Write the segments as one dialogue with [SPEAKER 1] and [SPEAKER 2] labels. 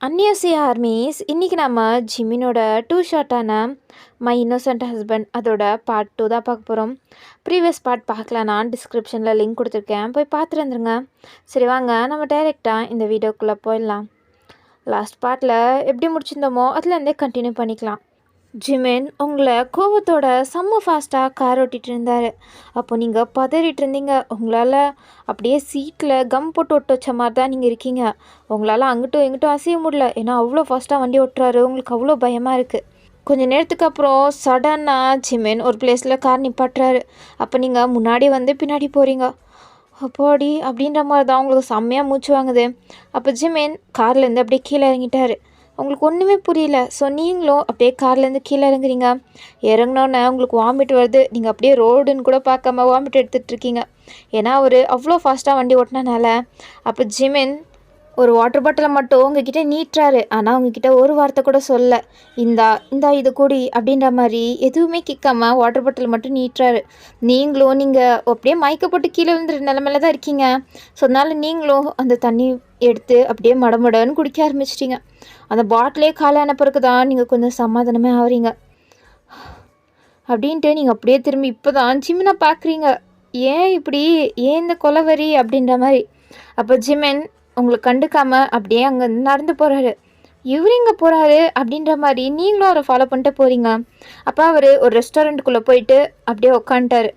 [SPEAKER 1] அன்னியசி armies இன்றைக்கி நம்ம ஜிமினோட two ஷார்ட்டான my Innocent husband அதோட பார்ட் 2 தான் பார்க்க போகிறோம். ப்ரீவியஸ் பார்ட் பார்க்கலாம், நான் டிஸ்கிரிப்ஷனில் லிங்க் கொடுத்துருக்கேன், போய் பார்த்துருந்துருங்க. சரி வாங்க நம்ம டைரெக்டாக இந்த வீடியோக்குள்ளே போயிடலாம். லாஸ்ட் பார்ட்டில் எப்படி முடிச்சிருந்தோமோ அதுலேருந்தே கண்டினியூ பண்ணிக்கலாம். ஜிமின் உங்களை கோவத்தோட செம்ம ஃபாஸ்ட்டாக கார் ஓட்டிகிட்டு இருந்தார். அப்போ நீங்கள் பதறிட்டு இருந்தீங்க. உங்களால் அப்படியே சீட்டில் கம் போட்டு ஒட்ட வச்ச மாதிரி தான் நீங்கள் இருக்கீங்க. உங்களால் அங்கிட்டும் இங்கிட்டும் அசைய முடியல, ஏன்னா அவ்வளோ ஃபாஸ்ட்டாக வண்டி ஓட்டுறாரு. உங்களுக்கு அவ்வளோ பயமாக இருக்குது. கொஞ்சம் நேரத்துக்கு அப்புறம் சடனாக ஜிமின் ஒரு பிளேஸில் கார் நிப்பாட்டுறாரு. அப்போ நீங்கள் முன்னாடி வந்து பின்னாடி போகிறீங்க. அப்பாடி அப்படின்ற மாதிரி தான் உங்களுக்கு செம்மையாக மூச்சு வாங்குது. அப்போ ஜிமின் கார்லேருந்து அப்படியே கீழே இறங்கிட்டார். உங்களுக்கு ஒன்றுமே புரியல. ஸோ நீங்களும் அப்படியே கார்லேருந்து கீழே இறங்குறீங்க. இறங்கினோன்னே உங்களுக்கு வாமிட் வருது. நீங்கள் அப்படியே ரோடுன்னு கூட பார்க்காம வாமிட் எடுத்துகிட்ருக்கீங்க, ஏன்னா அவர் அவ்வளோ ஃபாஸ்ட்டாக வண்டி ஓட்டினனால. அப்போ ஜிமின் ஒரு வாட்டர் பாட்டிலை மட்டும் உங்ககிட்ட நீட்டுறாரு. ஆனால் உங்ககிட்ட ஒரு வார்த்தை கூட சொல்ல, இந்தா இது கூடி அப்படின்ற மாதிரி எதுவுமே கேட்காம வாட்டர் பாட்டில் மட்டும் நீட்டுறாரு. நீங்கள் அப்படியே மயக்கப்பட்டு கீழே விழுந்துற நிலமையில தான் இருக்கீங்க. ஸோ அதனால் நீங்களும் அந்த தண்ணி எடுத்து அப்படியே மடமடன்னு குடிக்க ஆரம்பிச்சிட்டிங்க. அந்த பாட்டிலே காலையான பிறகு தான் நீங்கள் கொஞ்சம் சமாதானமே ஆகிறீங்க. அப்படின்ட்டு நீங்கள் அப்படியே திரும்பி இப்போ தான் ஜிமினை பார்க்குறீங்க. ஏன் இந்த கொலவரி அப்படின்ற மாதிரி. அப்போ ஜிமின் உங்களை கண்டுக்காமல் அப்படியே அங்கே நடந்து போகிறாரு. இவர் இங்கே போகிறாரு அப்படின்ற மாதிரி நீங்களும் அவரை ஃபாலோ பண்ணிட்டு போகிறீங்க. அப்போ அவர் ஒரு ரெஸ்டாரண்ட்டுக்குள்ளே போயிட்டு அப்படியே உட்காந்துட்டாரு.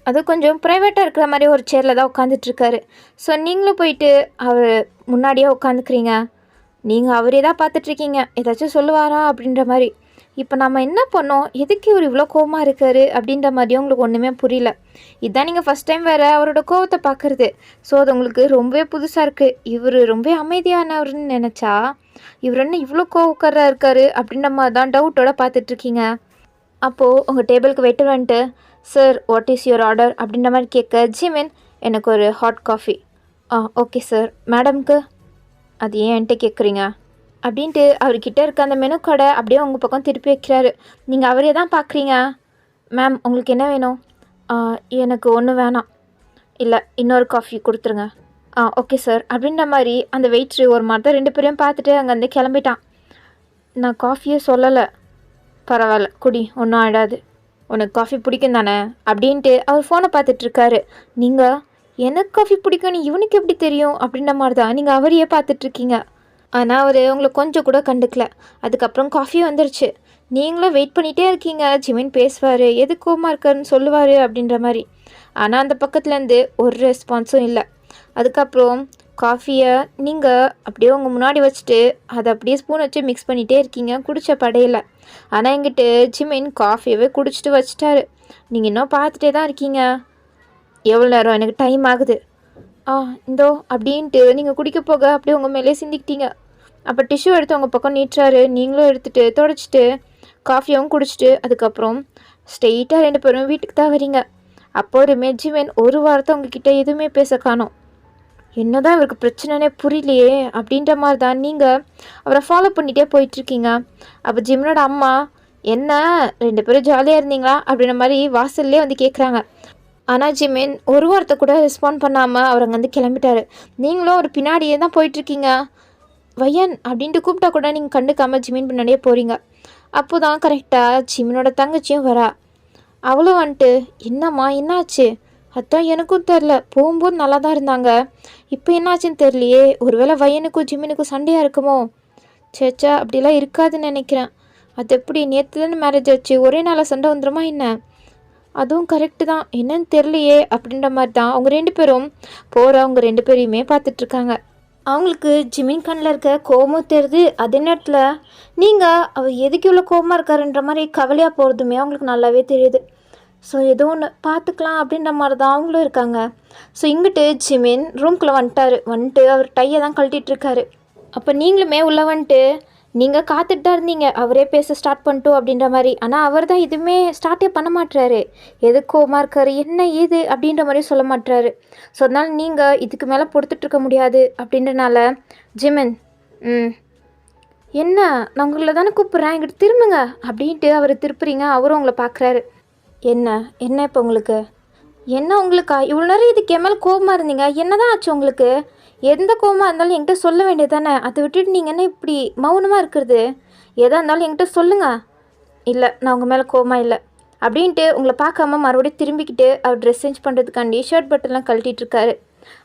[SPEAKER 1] அது கொஞ்சம் ப்ரைவேட்டாக இருக்கிற மாதிரி ஒரு சேரில் தான் உட்காந்துட்ருக்காரு. ஸோ நீங்களும் போயிட்டு அவர் முன்னாடியே உட்காந்துக்கிறீங்க. நீங்கள் அவரே தான் பார்த்துட்ருக்கீங்க, ஏதாச்சும் சொல்லுவாரா அப்படின்ற மாதிரி. இப்போ நம்ம என்ன பண்ணோம், எதுக்கு இவர் இவ்வளோ கோவமாக இருக்காரு அப்படின்ற மாதிரியும் உங்களுக்கு ஒன்றுமே புரியல. இதுதான் நீங்கள் ஃபஸ்ட் டைம் வேறு அவரோட கோவத்தை பார்க்குறது. ஸோ அது உங்களுக்கு ரொம்பவே புதுசாக இருக்குது. இவர் ரொம்ப அமைதியானவர்னு நினச்சா இவர் என்ன இவ்வளோ கோவக்காரராக இருக்காரு அப்படின்ற மாதிரி தான் டவுட்டோட பார்த்துட்ருக்கீங்க. அப்போது உங்கள் டேபிளுக்கு வெயிட்டர் வந்துட்டு, sir what is your order அப்படின்ற மாதிரி கேட்க, ஜிமின் எனக்கு ஒரு ஹாட் காஃபி. Okay sir. மேடம்க்கு அது ஏன் என்கிட்ட கேட்குறீங்க அப்படின்ட்டு அவர்கிட்ட இருக்க அந்த மெனு கார்டை அப்படியே உங்கள் பக்கம் திருப்பி வைக்கிறாரு. நீங்கள் அவரே தான் பார்க்குறீங்க. மேம் உங்களுக்கு என்ன வேணும்? எனக்கு ஒன்றும் வேணாம். இல்லை இன்னொரு காஃபி கொடுத்துருங்க. ஓகே சார் அப்படின்ற மாதிரி அந்த வெயிட்ரு ஒரு மாதிரி தான் 2 பேரையும் பார்த்துட்டு அங்கேருந்து கிளம்பிட்டான். நான் காஃபியே சொல்லலை. பரவாயில்ல குடி, ஒன்றும் ஆகிடாது. உனக்கு காஃபி பிடிக்கும் தானே அப்படின்ட்டு அவர் ஃபோனை பார்த்துட்ருக்காரு. நீங்கள் எனக்கு காஃபி பிடிக்கும்னு இவனுக்கு எப்படி தெரியும் அப்படின்ற மாதிரி தான் நீங்கள் அவரையே பார்த்துட்ருக்கீங்க. ஆனால் அவர் உங்களை கொஞ்சம் கூட கண்டுக்கல. அதுக்கப்புறம் காஃபி வந்துருச்சு. நீங்களும் வெயிட் பண்ணிகிட்டே இருக்கீங்க. ஜிமின் பேசுவார், எது கோவமாக இருக்காருன்னு சொல்லுவார் அப்படின்ற மாதிரி. ஆனால் அந்த பக்கத்துலேருந்து ஒரு ரெஸ்பான்ஸும் இல்லை. அதுக்கப்புறம் காஃபியை நீங்கள் அப்படியே உங்கள் முன்னாடி வச்சுட்டு அதை அப்படியே ஸ்பூன் வச்சு மிக்ஸ் பண்ணிகிட்டே இருக்கீங்க, குடித்த படையில. ஆனால் எங்கிட்ட ஜிமின் காஃபியவே குடிச்சிட்டு வச்சிட்டாரு. நீங்கள் இன்னும் பார்த்துட்டே தான் இருக்கீங்க. எவ்வளோ நேரம், எனக்கு டைம் ஆகுது. இந்தோ அப்படின்ட்டு நீங்கள் குடிக்க போக அப்படியே உங்கள் மேலே சிந்திக்கிட்டீங்க. அப்போ டிஷ்யூ எடுத்து உங்கள் பக்கம் நீட்டுறாரு. நீங்களும் எடுத்துகிட்டு தொடச்சிட்டு காஃபியாகவும் குடிச்சிட்டு அதுக்கப்புறம் ஸ்ட்ரெயிட்டாக 2 பேரும் வீட்டுக்கு தான் வரீங்க. அப்போ ஒரு ஜிமின் ஒரு வாரத்தை உங்ககிட்ட எதுவுமே பேச காணோம். என்னதான் இவருக்கு பிரச்சனைனே புரியலையே அப்படின்ற மாதிரி தான் நீங்கள் அவரை ஃபாலோ பண்ணிகிட்டே போயிட்டுருக்கீங்க. அப்போ ஜிமினோட அம்மா, என்ன 2 பேரும் ஜாலியாக இருந்தீங்களா அப்படின்ற மாதிரி வாசல்லே வந்து கேட்குறாங்க. ஆனால் ஜிமின் ஒரு வாரத்தை கூட ரெஸ்பாண்ட் பண்ணாமல் அவர் அங்கே வந்து கிளம்பிட்டாரு. நீங்களும் ஒரு பின்னாடியே தான் போயிட்டுருக்கீங்க. வையன் அப்படின்ட்டு கூப்பிட்டா கூட நீங்கள் கண்டுக்காமல் ஜிமின் பின்னாடியே போகிறீங்க. அப்போ தான் கரெக்டாக ஜிமினோட தங்கச்சியும் வரா. அவளும் வந்துட்டு, என்னம்மா என்னாச்சு? அதான் எனக்கும் தெரில, போகும்போது நல்லா தான் இருந்தாங்க, இப்போ என்னாச்சுன்னு தெரியலையே. ஒருவேளை வையனுக்கும் ஜிமினுக்கும் சண்டையாக இருக்குமோ? சேச்சா அப்படிலாம் இருக்காதுன்னு நினைக்கிறேன். அது எப்படி, நேற்றுலேருந்து மேரேஜ் ஆச்சு, ஒரே நாளில் சண்டை வந்துடுமா என்ன? அதுவும் கரெக்டு தான், என்னன்னு தெரியலையே அப்படின்ற மாதிரி தான் அவங்க 2 பேரும் அவங்க 2 பேரையுமே பார்த்துட்ருக்காங்க. அவங்களுக்கு ஜிமின் கண்ணில் இருக்க கோபமும் தெரியுது. அதே நேரத்தில் நீங்கள் அவர் எதுக்கு இவ்வளோ கோபமாக இருக்காருன்ற மாதிரி கவலையாக போகிறதுமே அவங்களுக்கு நல்லாவே தெரியுது. ஸோ ஏதோ ஒன்று பார்த்துக்கலாம் அப்படின்ற மாதிரி தான் அவங்களும் இருக்காங்க. ஸோ இங்கிட்டு ஜிமின் ரூம்குள்ளே வந்துட்டு அவர் டையை தான் கழட்டிகிட்ருக்காரு. அப்போ நீங்களுமே உள்ளே வந்துட்டு நீங்கள் காத்துட்டு தான் இருந்தீங்க அவரே பேச ஸ்டார்ட் பண்ணிட்டோம் அப்படின்ற மாதிரி. ஆனால் அவர் தான் எதுவுமே ஸ்டார்ட்டே பண்ண மாட்டுறாரு. எது கோவமாக இருக்காரு, என்ன ஏது அப்படின்ற மாதிரி சொல்ல மாட்டுறாரு. ஸோ அதனால் நீங்கள் இதுக்கு மேலே பொறுத்துட்ருக்க முடியாது அப்படின்றனால, ஜிமின் என்ன, நான் உங்களை தானே கூப்பிட்றேன், எங்கிட்ட திரும்புங்க அப்படின்ட்டு அவர் திருப்புறீங்க. அவரும் உங்களை பார்க்குறாரு. என்ன இப்போ உங்களுக்கு என்ன? உங்களுக்கா இவ்வளோ நேரம் இதுக்கு மேலே கோபமாக இருந்தீங்க, என்ன தான் ஆச்சு உங்களுக்கு? எந்த கோவமாக இருந்தாலும் என்கிட்ட சொல்ல வேண்டியது தானே, அதை விட்டுட்டு நீங்கள் என்ன இப்படி மௌனமாக இருக்கிறது? எதாக இருந்தாலும் என்கிட்ட சொல்லுங்கள். இல்லை, நான் உங்கள் மேலே கோவமாக இல்லை அப்படின்ட்டு உங்களை பார்க்காம மறுபடியும் திரும்பிக்கிட்டு அவர் ட்ரெஸ் சேஞ்ச் பண்ணுறதுக்காண்டி ஷர்ட் பட்டன்லாம் கழட்டிட்டு இருக்காரு.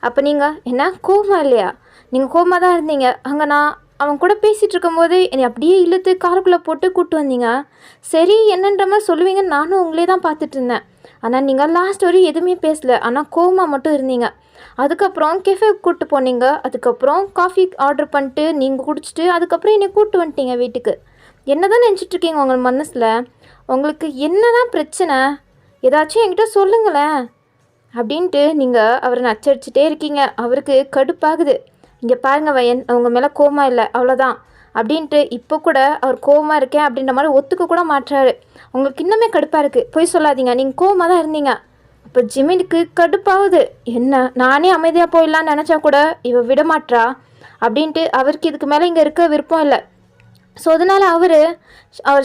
[SPEAKER 1] அப்போ நீங்கள் என்ன கோவமாக இல்லையா? நீங்கள் கோவமாக தான் இருந்தீங்க. அங்கே நான் அவன் கூட பேசிகிட்டு இருக்கும்போது என்னை அப்படியே இழுத்து காருக்குள்ளே போட்டு கூப்பிட்டு வந்தீங்க. சரி என்னன்ற மாதிரி சொல்லுவீங்கன்னு நானும் உங்களே தான் பார்த்துட்டு இருந்தேன். ஆனால் நீங்கள் லாஸ்ட் வரையும் எதுவுமே பேசலை, ஆனால் கோவமாக மட்டும் இருந்தீங்க. அதுக்கப்புறம் கெஃபேக்கு கூப்பிட்டு போனீங்க. அதுக்கப்புறம் காஃபி ஆர்டர் பண்ணிட்டு நீங்கள் குடிச்சிட்டு அதுக்கப்புறம் என்னை கூப்பிட்டு வந்துட்டீங்க வீட்டுக்கு. என்ன தான் நினச்சிட்ருக்கீங்க உங்கள் மனசில்? உங்களுக்கு என்ன தான் பிரச்சனை? ஏதாச்சும் என்கிட்ட சொல்லுங்களேன் அப்படின்ட்டு நீங்கள் அவரை நச்சரிச்சுட்டே இருக்கீங்க. அவருக்கு கடுப்பாகுது. இங்கே பாருங்கள் வயன், அவங்க மேலே கோவமாக இல்லை அவ்வளோதான் அப்படின்ட்டு இப்போ கூட அவர் கோவமாக இருக்கேன் அப்படின்ற மாதிரி ஒத்துக்க கூட மாட்டுறாரு. உங்களுக்கு இன்னுமே கடுப்பாக இருக்குது. போய் சொல்லாதீங்க, நீங்கள் கோவமாக தான் இருந்தீங்க. அப்போ ஜிமினுக்கு கடுப்பாகுது. என்ன நானே அமைதியாக போயிடலான்னு நினச்சா கூட இவ விட மாட்றா அப்படின்ட்டு அவருக்கு இதுக்கு மேலே இங்கே இருக்க விருப்பம் இல்லை. ஸோ அதனால் அவர்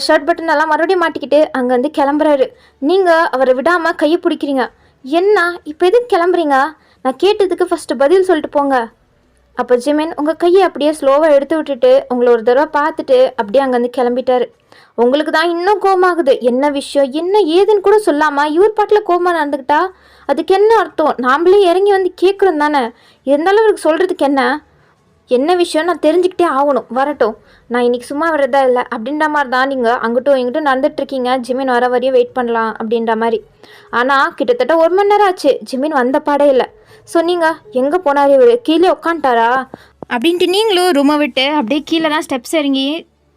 [SPEAKER 1] ஷர்ட் பட்டன் எல்லாம் மறுபடியும் மாட்டிக்கிட்டு அங்கேருந்து கிளம்புறாரு. நீங்கள் அவரை விடாமல் கையை பிடிக்கிறீங்க. என்ன இப்போ எதுக்கு கிளம்புறீங்க? நான் கேட்டதுக்கு ஃபஸ்ட்டு பதில் சொல்லிட்டு போங்க. அப்போ ஜிமின் உங்கள் கையை அப்படியே ஸ்லோவாக எடுத்து விட்டுட்டு உங்களை ஒரு தடவை பார்த்துட்டு அப்படியே அங்கேருந்து கிளம்பிட்டாரு. உங்களுக்கு தான் இன்னும் கோவமாகுது. என்ன விஷயம் என்ன ஏதுன்னு கூட சொல்லாமல் இவர் பாட்டில் கோவமாக நடந்துக்கிட்டா அதுக்கு என்ன அர்த்தம்? நாம்ளே இறங்கி வந்து கேட்குறோம் தானே. இருந்தாலும் அவருக்கு சொல்கிறதுக்கு என்ன விஷயம் நான் தெரிஞ்சுக்கிட்டே ஆகணும். வரட்டும், நான் இன்றைக்கி சும்மா வரதா இல்லை அப்படின்ற மாதிரி தான் நீங்கள் அங்கிட்டும் இங்கிட்டும் நடந்துட்டுருக்கீங்க. ஜிமின் வர வரையும் வெயிட் பண்ணலாம் அப்படின்ற மாதிரி. ஆனால் கிட்டத்தட்ட 1 மணி நேரம் ஆச்சு, ஜிமின் வந்த பாடே இல்லை. ஸோ நீங்கள் எங்கே போனார்? இவர் கீழே உட்காந்துட்டாரா அப்படின்ட்டு நீங்களும் ரூமை விட்டு அப்படியே கீழே தான் ஸ்டெப்ஸ் இறங்கி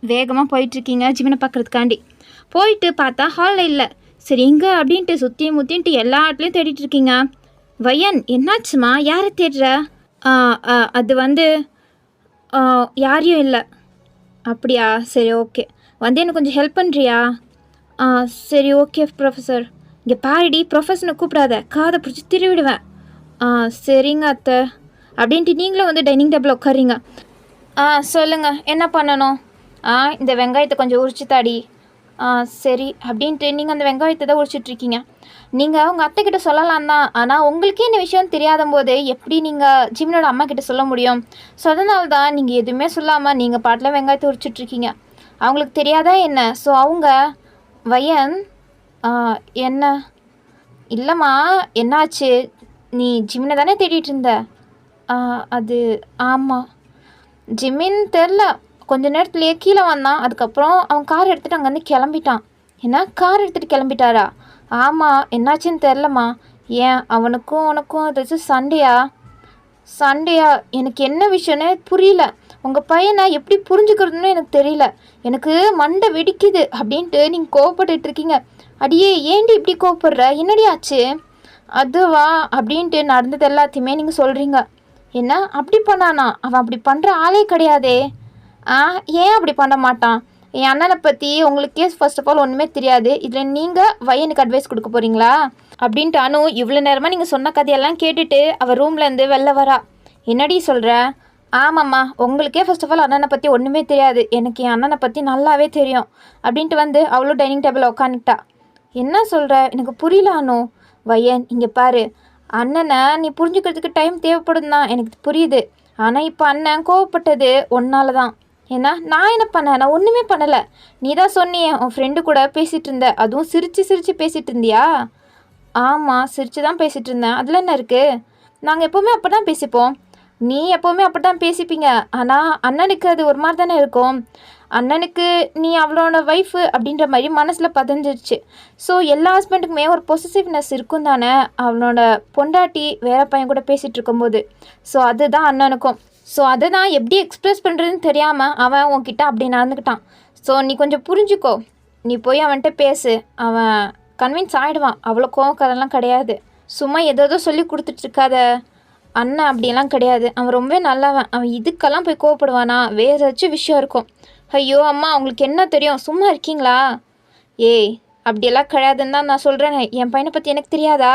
[SPEAKER 1] வேகமாக போயிட்டுருக்கீங்க ஜிமினை பார்க்குறதுக்காண்டி. போயிட்டு பார்த்தா ஹாலில் இல்லை. சரி எங்கே அப்படின்ட்டு சுற்றி முற்றின்ட்டு எல்லா இடத்துலையும் தேடிட்டு இருக்கீங்க. வயன் என்னாச்சுமா? யாரை தேடுற? அது வந்து யாரையும் இல்லை. அப்படியா? சரி ஓகே, வந்து எனக்கு கொஞ்சம் ஹெல்ப் பண்ணுறியா? சரி ஓகே ப்ரொஃபஸர். இங்கே பாருடி, ப்ரொஃபஸர்னை கூப்பிடாத, காதை பிடிச்சி திருவிடுவேன். சரிங்க அத்தை அப்படின்ட்டு நீங்களும் வந்து டைனிங் டேபிள் உட்காரிங்க. சொல்லுங்கள் என்ன பண்ணணும்? இந்த வெங்காயத்தை கொஞ்சம் உரிச்சு தாடி. சரி அப்படின்ட்டு நீங்கள் அந்த வெங்காயத்தை தான் உரிச்சிட்ருக்கீங்க. நீங்கள் உங்கள் அத்தைக்கிட்ட சொல்லலாம் தான், ஆனால் உங்களுக்கே இந்த விஷயம் தெரியாத போது எப்படி நீங்கள் ஜிமினோட அம்மா கிட்ட சொல்ல முடியும்? ஸோ அதனால தான் நீங்கள் எதுவுமே சொல்லாமல் நீங்கள் பாட்டில் வெங்காயத்தை உரிச்சிட்ருக்கீங்க. அவங்களுக்கு தெரியாதா என்ன? ஸோ அவங்க வயன் என்ன இல்லைம்மா என்னாச்சு? நீ ஜிமினை தானே தேடிட்டு இருந்த? அது ஆமாம். ஜிமின் தெரில, கொஞ்ச நேரத்துலேயே கீழே வந்தான். அதுக்கப்புறம் அவன் கார் எடுத்துகிட்டு அங்கேருந்து கிளம்பிட்டான். என்ன கார் எடுத்துகிட்டு கிளம்பிட்டாரா? ஆமாம், என்னாச்சுன்னு தெரிலம்மா. ஏன் அவனுக்கும் உனக்கும் ஏதாச்சும் சண்டையா? எனக்கு என்ன விஷயம்னே புரியல. உங்கள் பையனை எப்படி புரிஞ்சுக்கிறதுன்னு எனக்கு தெரியல. எனக்கு மண்டை வெடிக்குது அப்படின்ட்டு நீங்கள் கோவப்பட்டுட்டு இருக்கீங்க. அடியே ஏண்டி இப்படி கோவப்படுற? என்னடி ஆச்சு? அதுவா அப்படின்ட்டு நடந்தது எல்லாத்தையுமே நீங்கள் சொல்கிறீங்க. என்ன அப்படி பண்ணானா? அவன் அப்படி பண்ணுற ஆளே கிடையாதே. ஏன் அப்படி பண்ண மாட்டான்? என் அண்ணனை பற்றி உங்களுக்கே ஃபர்ஸ்ட் ஆஃப் ஆல் ஒன்றுமே தெரியாது. இதில் நீங்கள் வயனுக்கு அட்வைஸ் கொடுக்க போகிறீங்களா அப்படின்ட்டு அனு இவ்வளோ நேரமாக நீங்கள் சொன்ன கதையெல்லாம் கேட்டுட்டு அவள் ரூம்லேருந்து வெளில வரா. என்னடி சொல்கிற? ஆமாம்மா, உங்களுக்கே ஃபர்ஸ்ட் ஆஃப் ஆல் அண்ணனை பற்றி ஒன்றுமே தெரியாது, எனக்கு என் அண்ணனை பற்றி நல்லாவே தெரியும் அப்படின்ட்டு வந்து அவளும் டைனிங் டேபிளில் உட்காந்துக்கிட்டா. என்ன சொல்கிற? எனக்கு புரியல அனு. வயன் இங்கே பாரு, அண்ணனை நீ புரிஞ்சுக்கிறதுக்கு டைம் தேவைப்படும் தான், எனக்கு புரியுது. ஆனால் இப்போ அண்ணன் கோவப்பட்டது ஒன்னால தான். ஏன்னா நான் என்ன பண்ணேன்? நான் ஒன்றுமே பண்ணலை. நீ தான் சொன்னியே உன் ஃப்ரெண்டு கூட பேசிகிட்டு இருந்த, அதுவும் சிரித்து பேசிகிட்டு இருந்தியா? ஆமாம், சிரித்து தான் பேசிகிட்டு இருந்தேன். அதில் என்ன இருக்குது? நாங்கள் எப்போவுமே அப்படி தான் பேசிப்போம். நீ எப்போவுமே அப்படி தான் பேசிப்பீங்க. ஆனால் அண்ணனுக்கு அது ஒரு மாதிரி தானே இருக்கும். அண்ணனுக்கு நீ அவளோட ஒய்ஃபு அப்படின்ற மாதிரி மனசில் பதிஞ்சிருச்சு. ஸோ எல்லா ஹஸ்பண்டுக்குமே ஒரு பொசசிவ்னஸ் இருக்கும் தானே, அவனோட பொண்டாட்டி வேற பையன் கூட பேசிகிட்டு இருக்கும்போது. ஸோ அதுதான் அண்ணனுக்கும். ஸோ அதை தான் எப்படி எக்ஸ்ப்ரெஸ் பண்ணுறதுன்னு தெரியாமல் அவன் உன்கிட்ட அப்படி நடந்துக்கிட்டான். ஸோ நீ கொஞ்சம் புரிஞ்சுக்கோ. நீ போய் அவன்கிட்ட பேசு, அவன் கன்வின்ஸ் ஆகிடுவான். அவ்வளோ கோவக்காரெல்லாம் கிடையாது. சும்மா ஏதோ சொல்லி கொடுத்துட்ருக்காத. அண்ணன் அப்படியெல்லாம் கிடையாது, அவன் ரொம்பவே நல்லவன். அவன் இதுக்கெல்லாம் போய் கோவப்படுவானா? வேறு ஏதாச்சும் விஷயம் இருக்கும். ஐயோ அம்மா, அவங்களுக்கு என்ன தெரியும்? சும்மா இருக்கீங்களா? ஏய் அப்படியெல்லாம் கிடையாதுன்னு தான் நான் சொல்கிறேன். என் பையனை பற்றி எனக்கு தெரியாதா?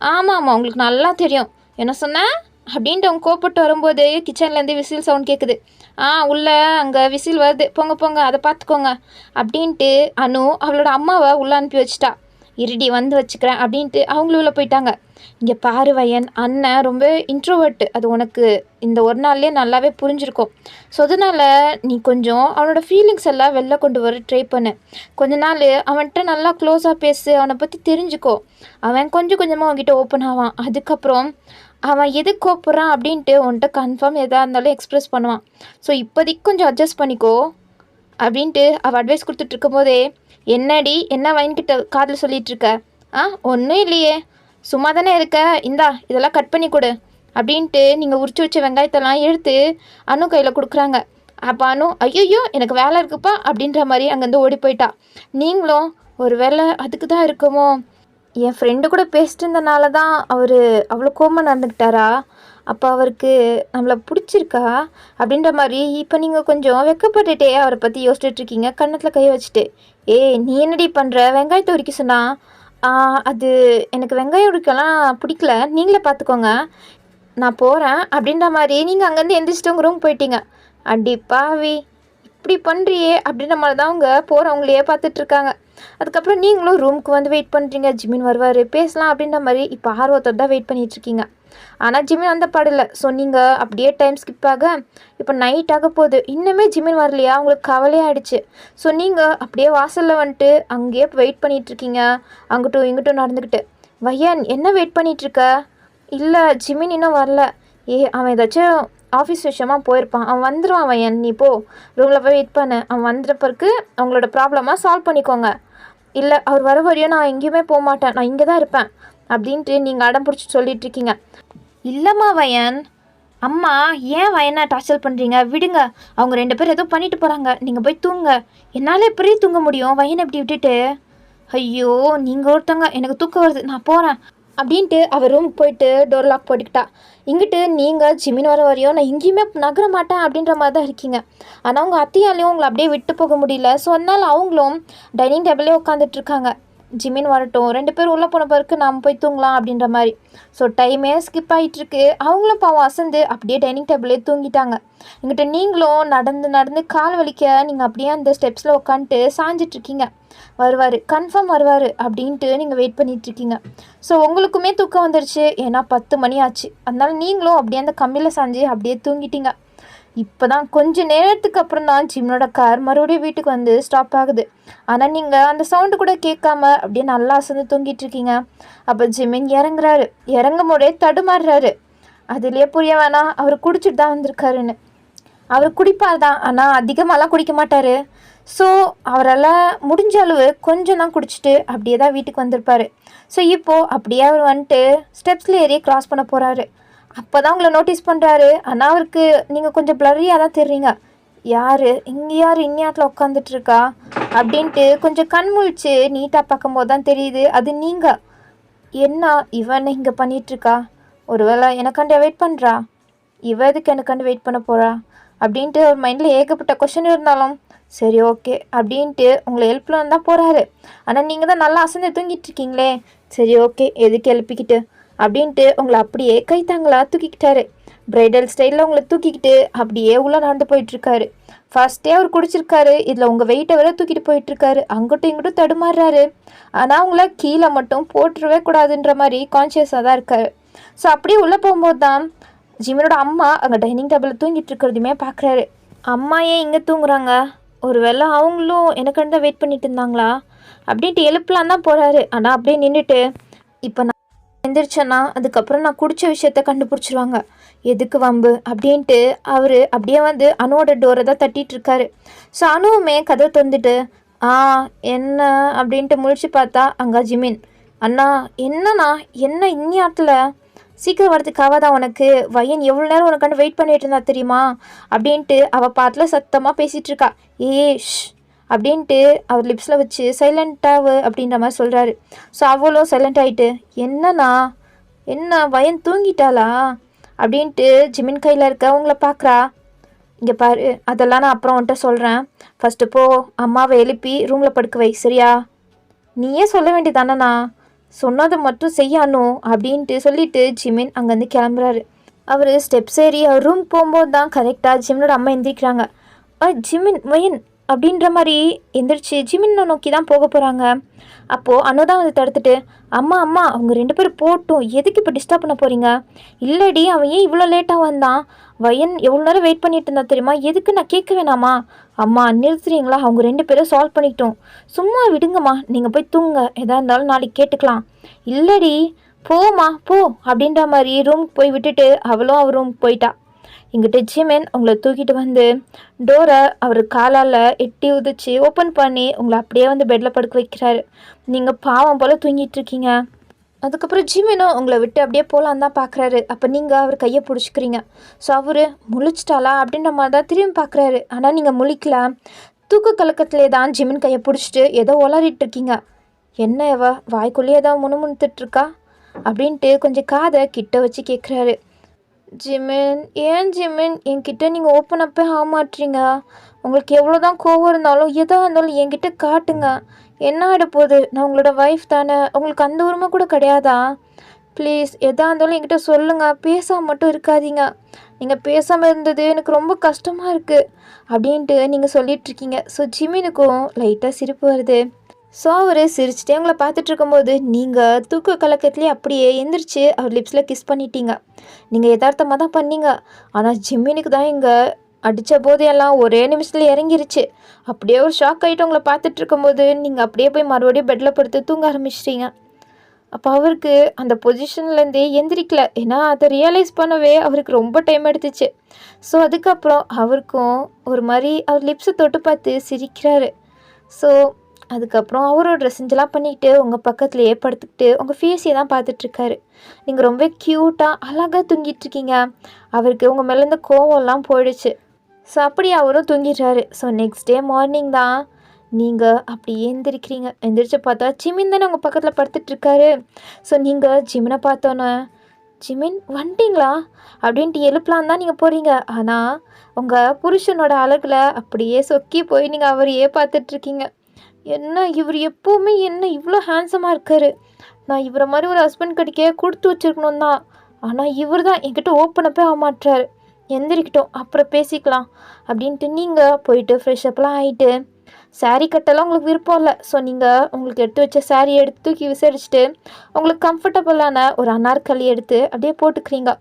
[SPEAKER 1] ஆமாம், உங்களுக்கு நல்லா தெரியும். என்ன சொன்னேன் அப்படின்ட்டு அவங்க கோவப்பட்டு வரும்போது கிச்சன்லேருந்து விசில் சவுண்ட் கேட்குது. உள்ளே அங்கே விசில் வருது, போங்க அதை பார்த்துக்கோங்க அப்படின்ட்டு அனு அவளோட அம்மாவை உள்ளே அனுப்பி வச்சிட்டா. இருடி வந்து வச்சுக்கிறேன் அப்படின்ட்டு அவங்களும் உள்ள போயிட்டாங்க. இங்கே பாரு வயன், அண்ணன் ரொம்ப இன்ட்ரோவர்ட்டு, அது உனக்கு இந்த ஒரு நாள்லேயே நல்லாவே புரிஞ்சிருக்கும். ஸோ அதனால் நீ கொஞ்சம் அவனோட ஃபீலிங்ஸ் எல்லாம் வெளில கொண்டு வர ட்ரை பண்ணு. கொஞ்ச நாள் அவன்கிட்ட நல்லா க்ளோஸாக பேசு, அவனை பற்றி தெரிஞ்சுக்கோ. அவன் கொஞ்சம் கொஞ்சமாக அவன்கிட்ட ஓப்பன் ஆவான். அதுக்கப்புறம் அவன் எது கோப்புறான் அப்படின்ட்டு உன்கிட்ட கன்ஃபார்ம் எதாக இருந்தாலும் எக்ஸ்ப்ரெஸ் பண்ணுவான். ஸோ இப்போதைக்கு கொஞ்சம் அட்ஜஸ்ட் பண்ணிக்கோ அப்படின்ட்டு அவள் அட்வைஸ் கொடுத்துட்ருக்கும் போதே, என்னடி என்ன வயன்கிட்ட காதில் சொல்லிகிட்ருக்க? ஒன்றும் இல்லையே, சும்மா தானே இருக்க, இந்தா இதெல்லாம் கட் பண்ணி கொடு அப்படின்ட்டு நீங்கள் உரிச்சு வச்ச வெங்காயத்தெல்லாம் எடுத்து அனு கையில் கொடுக்குறாங்க. அப்போ அனு, ஐயோ எனக்கு வேலை இருக்குப்பா அப்படின்ற மாதிரி அங்கேருந்து ஓடி போயிட்டா. நீங்களும் ஒரு வேலை அதுக்கு தான் இருக்குமோ, என் ஃப்ரெண்டு கூட பேசிட்டு இருந்தனால தான் அவர் அவ்வளோ கோவமாக நடந்துக்கிட்டாரா, அப்போ அவருக்கு நம்மளை பிடிச்சிருக்கா அப்படின்ற மாதிரி இப்போ நீங்கள் கொஞ்சம் வெக்கப்பட்டுட்டே அவரை பற்றி யோசிச்சுட்ருக்கீங்க கன்னத்தில் கை வச்சுட்டு. நீ என்னடி பண்ணுற, வெங்காயத்தை உரிக்க சொன்னா? அது எனக்கு வெங்காயம் உரிக்கலாம் பிடிக்கல, நீங்களே பார்த்துக்கோங்க, நான் போகிறேன் அப்படின்ற மாதிரி நீங்கள் அங்கேருந்து எந்திரிச்சிட்டு உங்கள் ரூம் போயிட்டீங்க. அடி பாவி, இப்படி பண்ணுறியே அப்படின்ற மாதிரி தான் அவங்க போகிறவங்களையே பார்த்துட்ருக்காங்க. அதுக்கப்புறம் நீங்களும் ரூமுக்கு வந்து வெயிட் பண்ணுறீங்க. ஜிமின் வருவார் பேசலாம் அப்படின்ற மாதிரி இப்போ ஆர்வத்தோடு தான் வெயிட் பண்ணிகிட்ருக்கீங்க. ஆனால் ஜிமின் வந்த பாடில்லை. ஸோ நீங்கள் அப்படியே டைம் ஸ்கிப் ஆக இப்போ நைட் ஆக போகுது, இன்னுமே ஜிமின் வரலையா, உங்களுக்கு கவலையாகிடுச்சு. ஸோ நீங்கள் அப்படியே வாசலில் வந்துட்டு அங்கேயே வெயிட் பண்ணிகிட்ருக்கீங்க, அங்கிட்டும் இங்கிட்டும் நடந்துக்கிட்டு. வையன், என்ன வெயிட் பண்ணிகிட்ருக்க? இல்லை ஜிமின் இன்னும் வரல. அவன் ஏதாச்சும் ஆஃபீஸ் விஷயமாக போயிருப்பான், அவன் வந்துடுவான் வையன், நீ போ ரூமில் போய் வெயிட் பண்ணு, அவன் வந்துட்ட பிறகு அவங்களோட ப்ராப்ளமாக சால்வ் பண்ணிக்கோங்க. இல்லை அவர் வர வரையும் நான் எங்கேயுமே போக மாட்டேன், நான் இங்கே தான் இருப்பேன் அப்படின்ட்டு நீங்கள் அடம் பிடிச்சி சொல்லிகிட்ருக்கீங்க. இல்லைம்மா வயன், அம்மா ஏன் வயனை டார்ச்சர் பண்ணுறீங்க, விடுங்க, அவங்க 2 பேர் ஏதோ பண்ணிட்டு போகிறாங்க, நீங்கள் போய் தூங்க. என்னால் எப்படி தூங்க முடியும் வயனை எப்படி விட்டுட்டு? ஐயோ நீங்கள் ஒருத்தங்க, எனக்கு தூக்கம் வருது, நான் போகிறேன் அப்படின்ட்டு அவர் ரூமுக்கு போயிட்டு டோர் லாக் போட்டுக்கிட்டா. இங்கிட்டு நீங்கள் ஜிமின் வர வரையும் நான் எங்கேயுமே நகர மாட்டேன் அப்படின்ற மாதிரி தான் இருக்கீங்க. ஆனால் அவங்க அத்தையாலையும் உங்களை அப்படியே விட்டு போக முடியல. ஸோ அதனால் அவங்களும் டைனிங் டேபிளே உட்காந்துட்ருக்காங்க. ஜிமின் வரட்டும், 2 பேர் உள்ளே போன பிறகு நாம் போய் தூங்கலாம் அப்படின்ற மாதிரி. ஸோ டைமே ஸ்கிப் ஆகிட்டுருக்கு. அவங்களும் பாவம் அசந்து அப்படியே டைனிங் டேபிளே தூங்கிட்டாங்க. இங்கிட்ட நீங்களும் நடந்து நடந்து கால் வலிக்க நீங்கள் அப்படியே அந்த ஸ்டெப்ஸில் உட்காந்துட்டு சாஞ்சிட்ருக்கீங்க. வருவார், கன்ஃபார்ம் வருவார் அப்படின்ட்டு நீங்கள் வெயிட் பண்ணிகிட்ருக்கீங்க. ஸோ உங்களுக்குமே தூக்கம் வந்துடுச்சு, ஏன்னா 10 மணி ஆச்சு. அதனால் நீங்களும் அப்படியே அந்த கம்பியில் சாஞ்சு அப்படியே தூங்கிட்டீங்க. இப்போ தான் கொஞ்சம் நேரத்துக்கு அப்புறம் தான் ஜிம்னோட கார் மறுபடியும் வீட்டுக்கு வந்து ஸ்டாப் ஆகுது. ஆனால் நீங்கள் அந்த சவுண்டு கூட கேட்காம அப்படியே நல்லா அசந்து தூங்கிட்டுருக்கீங்க. அப்போ ஜிமின் இறங்குறாரு. இறங்கும் போதே தடுமாறுறாரு. அதுலேயே புரிய வேணாம் அவர் குடிச்சிட்டு தான் வந்திருக்காருன்னு. அவர் குடிப்பார் தான், ஆனால் அதிகமாகலாம் குடிக்க மாட்டார். ஸோ அவரால் முடிஞ்ச அளவு கொஞ்சம் தான் குடிச்சிட்டு அப்படியே தான் வீட்டுக்கு வந்திருப்பார். ஸோ இப்போது அப்படியே அவர் வந்துட்டு ஸ்டெப்ஸில் ஏறி க்ராஸ் பண்ண போகிறாரு. அப்போ தான் உங்களை நோட்டீஸ் பண்ணுறாரு. ஆனால் அவருக்கு நீங்கள் கொஞ்சம் ப்ளரியாக தான் தெரியுங்க. யார் இங்கே, யார் இந்நாட்டில் உட்காந்துட்ருக்கா அப்படின்ட்டு கொஞ்சம் கண் முழிச்சு நீட்டாக பார்க்கும்போது தான் தெரியுது அது நீங்கள். என்ன இவன் இங்கே பண்ணிகிட்ருக்கா, ஒரு வேளை எனக்காண்டி வெயிட் பண்ணுறா, இவ எதுக்கு எனக்காண்டி வெயிட் பண்ண போகிறா அப்படின்ட்டு ஒரு மைண்டில் ஏகப்பட்ட கொஷின் இருந்தாலும் சரி ஓகே அப்படின்ட்டு உங்களை ஹெல்ப்லாம் தான் போகிறாரு. ஆனால் நீங்கள் தான் நல்லா அசந்து தூங்கிட்டு இருக்கீங்களே, சரி ஓகே எதுக்கு எழுப்பிக்கிட்டு அப்படின்ட்டு உங்களை அப்படியே கைத்தாங்களா தூக்கிக்கிட்டாரு. பிரைடல் ஸ்டைலில் உங்களை தூக்கிக்கிட்டு அப்படியே உள்ளே நடந்து போயிட்டுருக்காரு. ஃபர்ஸ்ட்டே அவர் குடிச்சிருக்காரு, இதில் உங்கள் வெயிட்டை வர தூக்கிட்டு போயிட்டுருக்காரு. அங்கிட்டும் இங்கிட்டும் தடுமாறுறாரு. ஆனால் அவங்கள கீழே மட்டும் போட்டுருவே கூடாதுன்ற மாதிரி கான்ஷியஸாக தான் இருக்காரு. ஸோ அப்படியே உள்ளே போகும்போது தான் ஜிமினோட அம்மா அங்கே டைனிங் டேபிளில் தூங்கிட்டு இருக்கிறதுமே பார்க்குறாரு. அம்மா ஏன் இங்கே தூங்குறாங்க, ஒரு வேளை அவங்களும் எனக்காண்டி தான் வெயிட் பண்ணிட்டு இருந்தாங்களா அப்படின்ட்டு எழுப்பலாம் தான் போகிறாரு. ஆனால் அப்படியே நின்றுட்டு, இப்போ நான் எந்திரிச்சேன்னா அதுக்கப்புறம் நான் குடித்த விஷயத்த கண்டுபிடிச்சிருவாங்க, எதுக்கு வம்பு அப்படின்ட்டு அவர் அப்படியே வந்து அணுவோட டோரை தான் தட்டிகிட்ருக்காரு. ஸோ அணுவுமே கதை திறந்துட்டு என்ன அப்படின்ட்டு முழிச்சு பார்த்தா அங்கே ஜிமின். அண்ணா என்னண்ணா, என்ன இந்நாட்டில் சீக்கிரம் வரதுக்காக தான் உனக்கு, வயன் எவ்வளோ நேரம் உனக்காண்டு வெயிட் பண்ணிட்டு இருந்தா தெரியுமா அப்படின்ட்டு அவள் பாட்டில் சத்தமாக பேசிகிட்டு இருக்கா. ஷ் அப்படின்ட்டு அவர் லிப்ஸில் வச்சு சைலண்ட்டாவு அப்படின்ற மாதிரி சொல்கிறாரு. ஸோ அவளும் சைலண்ட் ஆகிட்டு, என்னண்ணா என்ன வயன் தூங்கிட்டாளா அப்படின்ட்டு ஜிமின் கையில் இருக்க அவங்கள பார்க்குறா. இங்கே பாரு, அதெல்லாம் நான் அப்புறம் உன்ட்ட சொல்கிறேன், ஃபஸ்ட்டு போ அம்மாவை எழுப்பி ரூமில் படுக்க வை, சரியா? நீயே சொல்ல வேண்டியதானண்ணா, சொன்னதை மட்டும் செய்யணும் அப்படின்ட்டு சொல்லிட்டு ஜிமின் அங்கேருந்து கிளம்புறாரு. அவர் ஸ்டெப்ஸ் ஏறி அவர் ரூம் போகும்போது தான் கரெக்டாக ஜிமினோட அம்மா எந்திரிக்கிறாங்க. ஜிமின் வயன் அப்படின்ற மாதிரி எந்திரிச்சு ஜிமினை நோக்கி தான் போக போகிறாங்க. அப்போது அனு தான் வந்து தடுத்துட்டு, அம்மா அம்மா அவங்க 2 பேரும் போட்டும், எதுக்கு இப்போ டிஸ்டர்ப் பண்ண போகிறீங்க? இல்லடி அவன் ஏன் இவ்வளோ லேட்டாக வந்தான்? வயன் எவ்வளோ நேரம் வெயிட் பண்ணிட்டு இருந்தா தெரியுமா? எதுக்கு நான் கேட்க வேணாமா? அம்மா நிறுத்துறீங்களா? அவங்க 2 பேரும் சால்வ் பண்ணிக்கிட்டோம். சும்மா விடுங்கம்மா, நீங்கள் போய் தூங்க, எதாக இருந்தாலும் நாளைக்கு கேட்டுக்கலாம். இல்லடி போம்மா போ அப்படின்ற மாதிரி ரூமுக்கு போய் விட்டுட்டு அவளும் அவர் ரூமுக்கு போயிட்டா. இங்கிட்ட ஜிமின் உங்களை தூக்கிட்டு வந்து டோரை அவர் காலால் எட்டி உதிச்சு ஓப்பன் பண்ணி உங்களை அப்படியே வந்து பெட்டில் படுக்க வைக்கிறாரு. நீங்கள் பாவம் போல் தூங்கிட்டு இருக்கீங்க. அதுக்கப்புறம் ஜிமினும் உங்களை விட்டு அப்படியே போகலான்னு தான் பார்க்குறாரு. அப்போ நீங்கள் அவர் கையை பிடிச்சிக்கிறீங்க. ஸோ அவர் முழிச்சிட்டாளா அப்படின்ற மாதிரி தான் திரும்பி பார்க்குறாரு. ஆனால் நீங்கள் முழிக்கல. தூக்கு கலக்கத்திலே தான் ஜிமின் கையை பிடிச்சிட்டு ஏதோ உளறிட்டு இருக்கீங்க. என்ன எவ வாய்க்குள்ளேயே ஏதோ முணுமுணுத்துட்ருக்கா அப்படின்ட்டு கொஞ்சம் காதை கிட்ட வச்சு கேட்குறாரு. ஜிமின் ஏன் ஜிமின் என்கிட்ட நீங்கள் ஓப்பன் அப்பே ஆக மாட்டீங்க? உங்களுக்கு எவ்வளோ தான் கோவம் இருந்தாலும் எதாக இருந்தாலும் என்கிட்ட காட்டுங்க. என்ன ஆகிட போகுது? நான் உங்களோட ஒய்ஃப் தானே, உங்களுக்கு அந்த உரிமை கூட கிடையாதா? ப்ளீஸ் எதாக இருந்தாலும் என்கிட்ட சொல்லுங்கள், பேசாமல் மட்டும் இருக்காதீங்க. நீங்கள் பேசாமல் இருந்தது எனக்கு ரொம்ப கஷ்டமாக இருக்குது அப்படின்ட்டு நீங்கள் சொல்லிகிட்ருக்கீங்க. ஸோ ஜிமினுக்கும் லைட்டாக சிரிப்பு வருது. ஸோ அவர் சிரிச்சுட்டே உங்களை பார்த்துட்டு இருக்கும்போது நீங்கள் தூக்க கலக்கத்துலேயே அப்படியே எந்திரிச்சு அவர் லிப்ஸில் கிஸ் பண்ணிட்டீங்க. நீங்கள் யதார்த்தமாக தான் பண்ணீங்க. ஆனால் ஜிம்மினுக்கு தான் இங்கே அடித்த போது எல்லாம் ஒரே நிமிஷத்தில் இறங்கிருச்சு. அப்படியே ஒரு ஷாக் ஆகிட்டு உங்களை பார்த்துட்டு இருக்கும்போது நீங்கள் அப்படியே போய் மறுபடியும் பெட்டில் படுத்து தூங்க ஆரம்பிச்சிட்டீங்க. அப்போ அவருக்கு அந்த பொசிஷன்லேருந்தே எந்திரிக்கல. ஏன்னா அதை ரியலைஸ் பண்ணவே அவருக்கு ரொம்ப டைம் எடுத்துச்சு. ஸோ அதுக்கப்புறம் அவருக்கும் ஒரு மாதிரி அவர் லிப்ஸை தொட்டு பார்த்து சிரிக்கிறாரு. ஸோ அதுக்கப்புறம் அவரோட ட்ரெஸ்ஸெல்லாம் பண்ணிக்கிட்டு உங்கள் பக்கத்துலேயே படுத்துக்கிட்டு உங்கள் ஃபேஸையே தான் பார்த்துட்ருக்காரு. நீங்கள் ரொம்ப க்யூட்டாக அழகாக தூங்கிட்டுருக்கீங்க. அவருக்கு உங்கள் மேலே இந்த கோவம்லாம் போயிடுச்சு. ஸோ அப்படி அவரும் தூங்கிடுறாரு. ஸோ நெக்ஸ்ட் டே மார்னிங் தான் நீங்கள் அப்படி எந்திரிக்கிறீங்க. எந்திரிச்சு பார்த்தா ஜிமின் தானே உங்கள் பக்கத்தில் படுத்துட்ருக்காரு. ஸோ நீங்கள் ஜிமினை பார்த்தோன்னே, ஜிமின் வந்துட்டிங்களா அப்படின்ட்டு எழுப்பலாம் தான் நீங்கள் போகிறீங்க. ஆனால் உங்கள் புருஷனோட அழகில் அப்படியே சொக்கி போய் நீங்கள் அவரையே பார்த்துட்ருக்கீங்க. என்ன இவர் எப்போவுமே என்ன இவ்வளோ ஹேண்ட்ஸமாக இருக்கார்? நான் இவரை மாதிரி ஒரு ஹஸ்பண்ட் கிடைக்க கொடுத்து வச்சுருக்கணும் தான். ஆனால் இவர் தான் என்கிட்ட ஓப்பனப்பே ஆக மாட்டுறாரு. எந்திரிக்கிட்டோம், அப்புறம் பேசிக்கலாம் அப்படின்ட்டு நீங்கள் போயிட்டு ஃப்ரெஷ்அப்லாம் ஆகிட்டு சாரீ கட்டெல்லாம் உங்களுக்கு விருப்பம் இல்லை. ஸோ நீங்கள் உங்களுக்கு எடுத்து வச்ச சாரீ எடுத்து தூக்கி விசாரிச்சுட்டு உங்களுக்கு கம்ஃபர்டபுளான ஒரு அனார்கலி எடுத்து அப்படியே போட்டுக்கிறீங்க.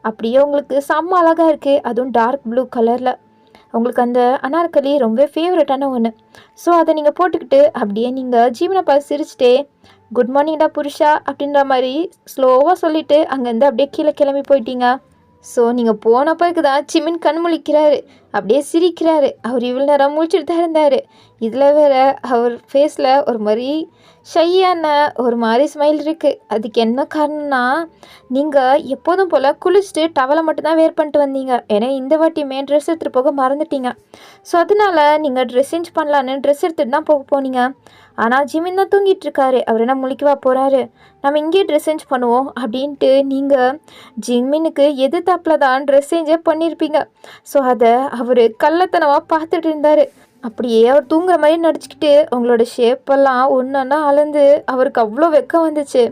[SPEAKER 1] அப்படியே உங்களுக்கு செம்ம அழகாக இருக்குது. அதுவும் டார்க் ப்ளூ கலரில். உங்களுக்கு அந்த அனார்கலி ரொம்ப ஃபேவரட்டான ஒன்று. ஸோ அதை நீங்கள் போட்டுக்கிட்டு அப்படியே நீங்கள் ஜீவனை பார்த்து சிரிச்சிட்டே குட் மார்னிங்டா புருஷா அப்படின்ற மாதிரி ஸ்லோவாக சொல்லிவிட்டு அங்கேருந்து அப்படியே கீழே கிளம்பி போயிட்டீங்க. ஸோ நீங்கள் போனப்போ தான் ஜிமின் கண் முழிக்கிறாரு, அப்படியே சிரிக்கிறாரு. அவர் இவ்வளோ நேரம் முழிச்சிட்டு தான் இருந்தார். இதில் வேறு அவர் ஃபேஸில் ஒரு மாதிரி ஷையான ஒரு மாதிரி ஸ்மைல் இருக்குது. அதுக்கு என்ன காரணம்னா, நீங்கள் எப்போதும் போல் குளிச்சுட்டு டவலை மட்டும்தான் வேர் பண்ணிட்டு வந்தீங்க. ஏன்னா இந்த வாட்டியுமே ட்ரெஸ் எடுத்துகிட்டு போக மறந்துட்டீங்க. ஸோ அதனால் நீங்கள் ட்ரெஸ் சேஞ்ச் பண்ணலான்னு ட்ரெஸ் எடுத்துகிட்டு தான் போக போனீங்க. ஆனால் ஜிமின் தான் தூங்கிட்டு இருக்காரு. அவர் என்ன முழிக்கவா போகிறாரு? நம்ம இங்கேயே ட்ரெஸ் சேஞ்ச் பண்ணுவோம் அப்படின்ட்டு நீங்கள் ஜிமினுக்கு எதிர்த்தாப்பில் தான் ட்ரெஸ் சேஞ்சே பண்ணியிருப்பீங்க. ஸோ அதை அவர் கள்ளத்தனமாக பார்த்துட்டு இருந்தார். அப்படியே அவர் தூங்குற மாதிரி நடிச்சுக்கிட்டு உங்களோட ஷேப்பெல்லாம் ஒன்றா அளந்து அவருக்கு அவ்வளோ வெக்கம் வந்துச்சு.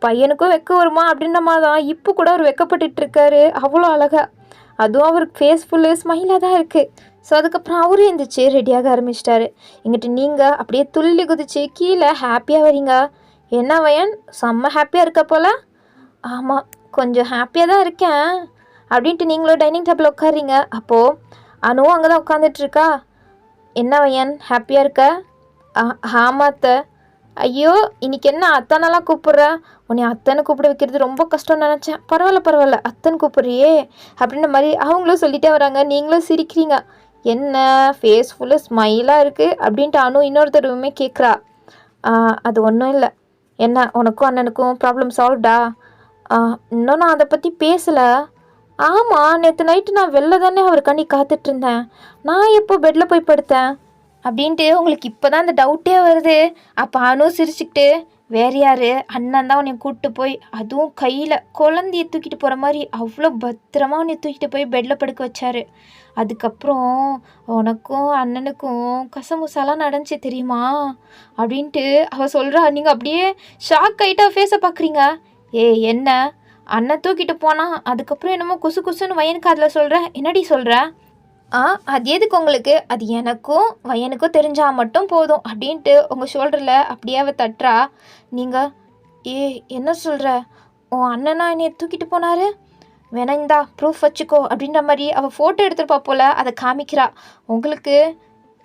[SPEAKER 1] பையனுக்கும் வெக்கம் வருமா அப்படின்ற மாதிரி தான் இப்போ கூட அவர் வெக்கப்பட்டுட்டு இருக்காரு. அவ்வளோ அழகாக, அதுவும் அவருக்கு ஃபேஸ் ஃபுல்லு ஸ்மைலாக தான் இருக்குது. ஸோ அதுக்கப்புறம் அவரும் எழுந்திரிச்சு ரெடியாக ஆரம்பிச்சிட்டாரு. எங்கிட்ட நீங்கள் அப்படியே துள்ளி குதிச்சு கீழே ஹாப்பியாக வரீங்க. என்ன வயன் செம்ம ஹாப்பியாக இருக்க போல்? ஆமாம், கொஞ்சம் ஹாப்பியாக தான் இருக்கேன் அப்படின்ட்டு நீங்களும் டைனிங் டேபிள் உட்காரிங்க. அப்போது அனுவும் அங்கே தான் உட்காந்துட்ருக்கா. என்ன வயன் ஹாப்பியாக இருக்க? ஆமாத்த. ஐயோ இன்னைக்கு என்ன அத்தானெல்லாம் கூப்பிட்ற? உன்னை அத்தனை கூப்பிட வைக்கிறது ரொம்ப கஷ்டம்னு நினச்சேன். பரவாயில்ல அத்தன் கூப்பிட்றியே அப்படின்ற மாதிரி அவங்களும் சொல்லிட்டே வராங்க. நீங்களும் சிரிக்கிறீங்க. என்ன ஃபேஸ் ஃபுல்லு ஸ்மைலாக இருக்குது அப்படின்ட்டு அனு இன்னொருத்தருமே கேட்குறா. அது ஒன்றும் இல்லை. என்ன உனக்கும் அண்ணனுக்கும் ப்ராப்ளம் சால்வ்டா? இன்னும் நான் அதை பற்றி பேசலை. ஆமாம், நேற்று நைட்டு நான் வெளில தானே அவருக்காண்டி காத்துட்ருந்தேன். நான் எப்போ பெட்டில் போய் படுத்தேன் அப்படின்ட்டு உங்களுக்கு இப்போ தான் அந்த டவுட்டே வருது. அப்போ அனு சிரிச்சுக்கிட்டு, வேறு யார், அண்ணன் தான் உன்னை கூப்பிட்டு போய் அதுவும் கையில் குழந்தைய தூக்கிட்டு போகிற மாதிரி அவ்வளோ பத்திரமா உன்னை தூக்கிட்டு போய் பெட்டில் படுக்க வச்சாரு. அதுக்கப்புறம் உனக்கும் அண்ணனுக்கும் கசமுசாலாம் நடந்துச்சு தெரியுமா அப்படின்ட்டு அவள் சொல்கிறா. நீங்கள் அப்படியே ஷாக் ஆகிட்டா ஃபேஸை பார்க்குறீங்க. என்ன அண்ணன் தூக்கிட்டு போனா அதுக்கப்புறம் என்னமோ குசு குசுன்னு வயனுக்கு அதில் சொல்கிற? என்னடி சொல்கிற? ஆ அது எதுக்கு உங்களுக்கு? அது எனக்கும் வயனுக்கும் தெரிஞ்சா மட்டும் போதும் அப்படின்ட்டு உங்கள் ஷோல்டரில் அப்படியே அவ தட்டுறா. நீங்கள் என்ன சொல்கிற? உன் அண்ணனா என்னைய தூக்கிட்டு போனாரு? வேணா இந்தா ப்ரூஃப் வச்சுக்கோ அப்படின்ற மாதிரி அவள் ஃபோட்டோ எடுத்துருப்பா போல் அதை காமிக்கிறா. உங்களுக்கு